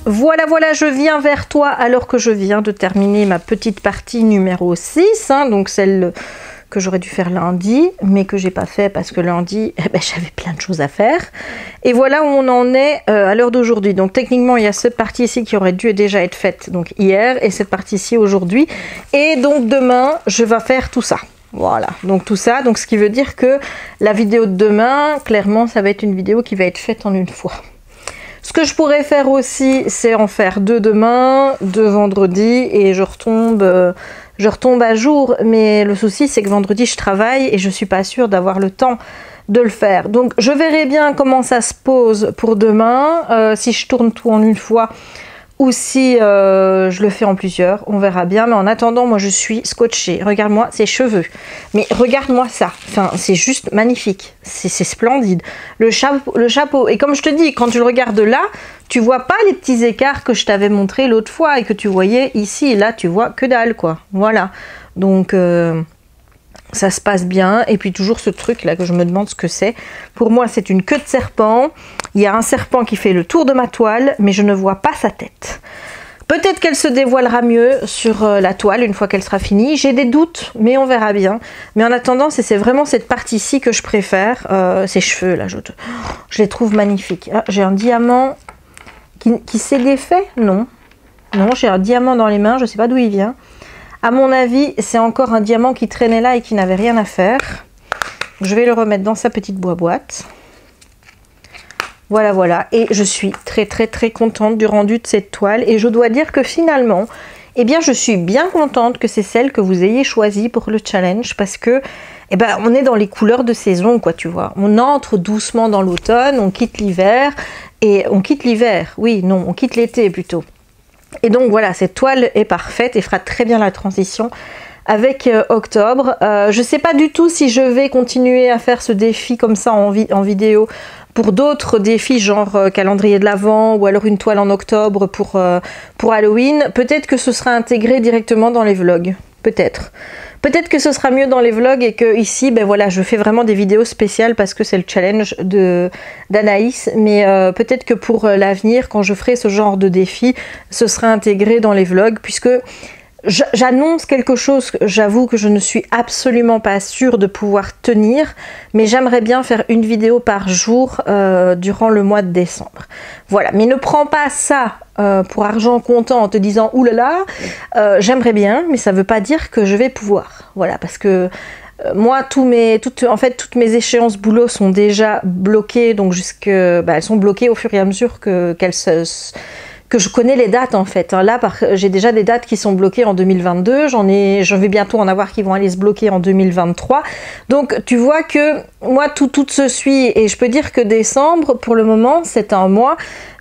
Voilà, je viens vers toi alors que je viens de terminer ma petite partie numéro 6, hein, donc celle que j'aurais dû faire lundi, mais que j'ai pas fait parce que lundi, j'avais plein de choses à faire. Et voilà où on en est à l'heure d'aujourd'hui. Donc techniquement, il y a cette partie ici qui aurait dû déjà être faite donc hier, et cette partie ici aujourd'hui. Et donc demain, je vais faire tout ça. Voilà, donc tout ça, donc ce qui veut dire que la vidéo de demain, clairement, ça va être une vidéo qui va être faite en une fois. Ce que je pourrais faire aussi, c'est en faire 2 demain, 2 vendredi, et je retombe à jour. Mais le souci, c'est que vendredi, je travaille et je suis pas sûre d'avoir le temps de le faire. Donc, je verrai bien comment ça se pose pour demain, si je tourne tout en une fois ou si je le fais en plusieurs, on verra bien. Mais en attendant, moi je suis scotchée. Regarde-moi ces cheveux. Mais regarde-moi ça. Enfin, c'est juste magnifique. C'est splendide. Le chapeau. Et comme je te dis, quand tu le regardes là, tu vois pas les petits écarts que je t'avais montré l'autre fois et que tu voyais ici. Et là, tu vois que dalle, quoi. Voilà. Donc... ça se passe bien. Et puis toujours ce truc là que je me demande ce que c'est. Pour moi, c'est une queue de serpent. Il y a un serpent qui fait le tour de ma toile, mais je ne vois pas sa tête. Peut-être qu'elle se dévoilera mieux sur la toile une fois qu'elle sera finie. J'ai des doutes, mais on verra bien. Mais en attendant, c'est vraiment cette partie-ci que je préfère. Ces cheveux là, je les trouve magnifiques. Ah, j'ai un diamant qui s'est défait. Non, j'ai un diamant dans les mains. Je ne sais pas d'où il vient. À mon avis, c'est encore un diamant qui traînait là et qui n'avait rien à faire. Je vais le remettre dans sa petite boîte. Voilà. Et je suis très contente du rendu de cette toile. Et je dois dire que finalement, eh bien, je suis bien contente que c'est celle que vous ayez choisie pour le challenge. Parce que, on est dans les couleurs de saison, quoi, tu vois. On entre doucement dans l'automne, on quitte l'hiver. Et on quitte l'hiver, oui, non, on quitte l'été plutôt. Et donc voilà, cette toile est parfaite et fera très bien la transition avec octobre. Je ne sais pas du tout si je vais continuer à faire ce défi comme ça en vidéo pour d'autres défis genre calendrier de l'Avent ou alors une toile en octobre pour Halloween. Peut-être que ce sera intégré directement dans les vlogs, peut-être. Peut-être que ce sera mieux dans les vlogs et que ici, voilà, je fais vraiment des vidéos spéciales parce que c'est le challenge d'Anaïs. Mais peut-être que pour l'avenir, quand je ferai ce genre de défi, ce sera intégré dans les vlogs puisque j'annonce quelque chose, j'avoue que je ne suis absolument pas sûre de pouvoir tenir, mais j'aimerais bien faire une vidéo par jour durant le mois de décembre. Voilà, mais ne prends pas ça pour argent comptant en te disant « oulala, j'aimerais bien », mais ça ne veut pas dire que je vais pouvoir. Voilà, parce que moi, toutes mes échéances boulot sont déjà bloquées, donc elles sont bloquées au fur et à mesure que je connais les dates en fait. Là, j'ai déjà des dates qui sont bloquées en 2022. J'en vais bientôt en avoir qui vont aller se bloquer en 2023. Donc, tu vois que moi, tout se suit. Et je peux dire que décembre, pour le moment, c'est un mois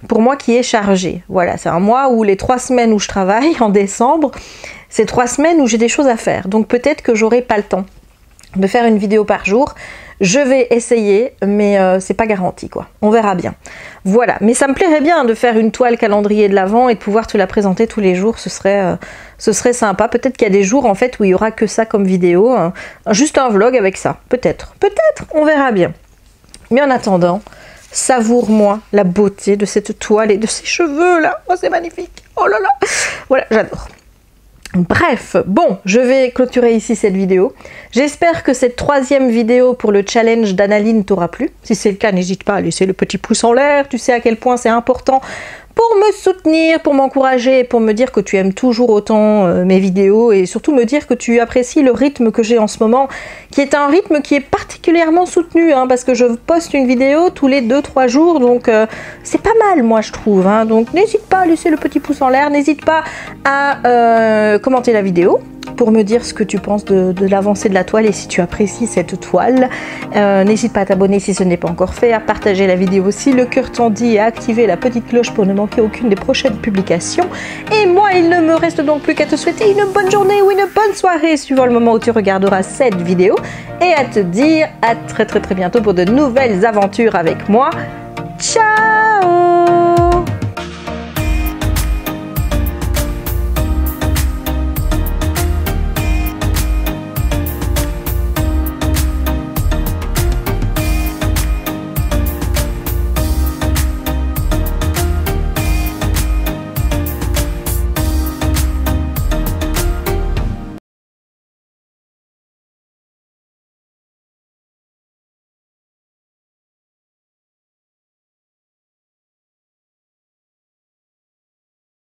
pour moi qui est chargé. Voilà, c'est un mois où les 3 semaines où je travaille en décembre, c'est 3 semaines où j'ai des choses à faire. Donc, peut-être que j'aurai pas le temps de faire une vidéo par jour. Je vais essayer, mais c'est pas garanti quoi. On verra bien. Voilà, mais ça me plairait bien de faire une toile calendrier de l'Avent et de pouvoir te la présenter tous les jours. Ce serait sympa. Peut-être qu'il y a des jours en fait où il y aura que ça comme vidéo, hein. Juste un vlog avec ça. Peut-être, on verra bien. Mais en attendant, savoure-moi la beauté de cette toile et de ces cheveux là. Oh, c'est magnifique. Oh là là. Voilà, j'adore. Bref, bon, je vais clôturer ici cette vidéo. J'espère que cette 3e vidéo pour le challenge d'Analine t'aura plu. Si c'est le cas, n'hésite pas à laisser le petit pouce en l'air. Tu sais à quel point c'est important pour me soutenir, pour m'encourager, pour me dire que tu aimes toujours autant mes vidéos et surtout me dire que tu apprécies le rythme que j'ai en ce moment, qui est un rythme qui est particulièrement soutenu, hein, parce que je poste une vidéo tous les 2-3 jours, donc c'est pas mal moi je trouve, hein. Donc n'hésite pas à laisser le petit pouce en l'air, n'hésite pas à commenter la vidéo pour me dire ce que tu penses de l'avancée de la toile et si tu apprécies cette toile. N'hésite pas à t'abonner si ce n'est pas encore fait, à partager la vidéo si le cœur t'en dit et à activer la petite cloche pour ne manquer aucune des prochaines publications. Et moi, il ne me reste donc plus qu'à te souhaiter une bonne journée ou une bonne soirée suivant le moment où tu regarderas cette vidéo et à te dire à très bientôt pour de nouvelles aventures avec moi. Ciao!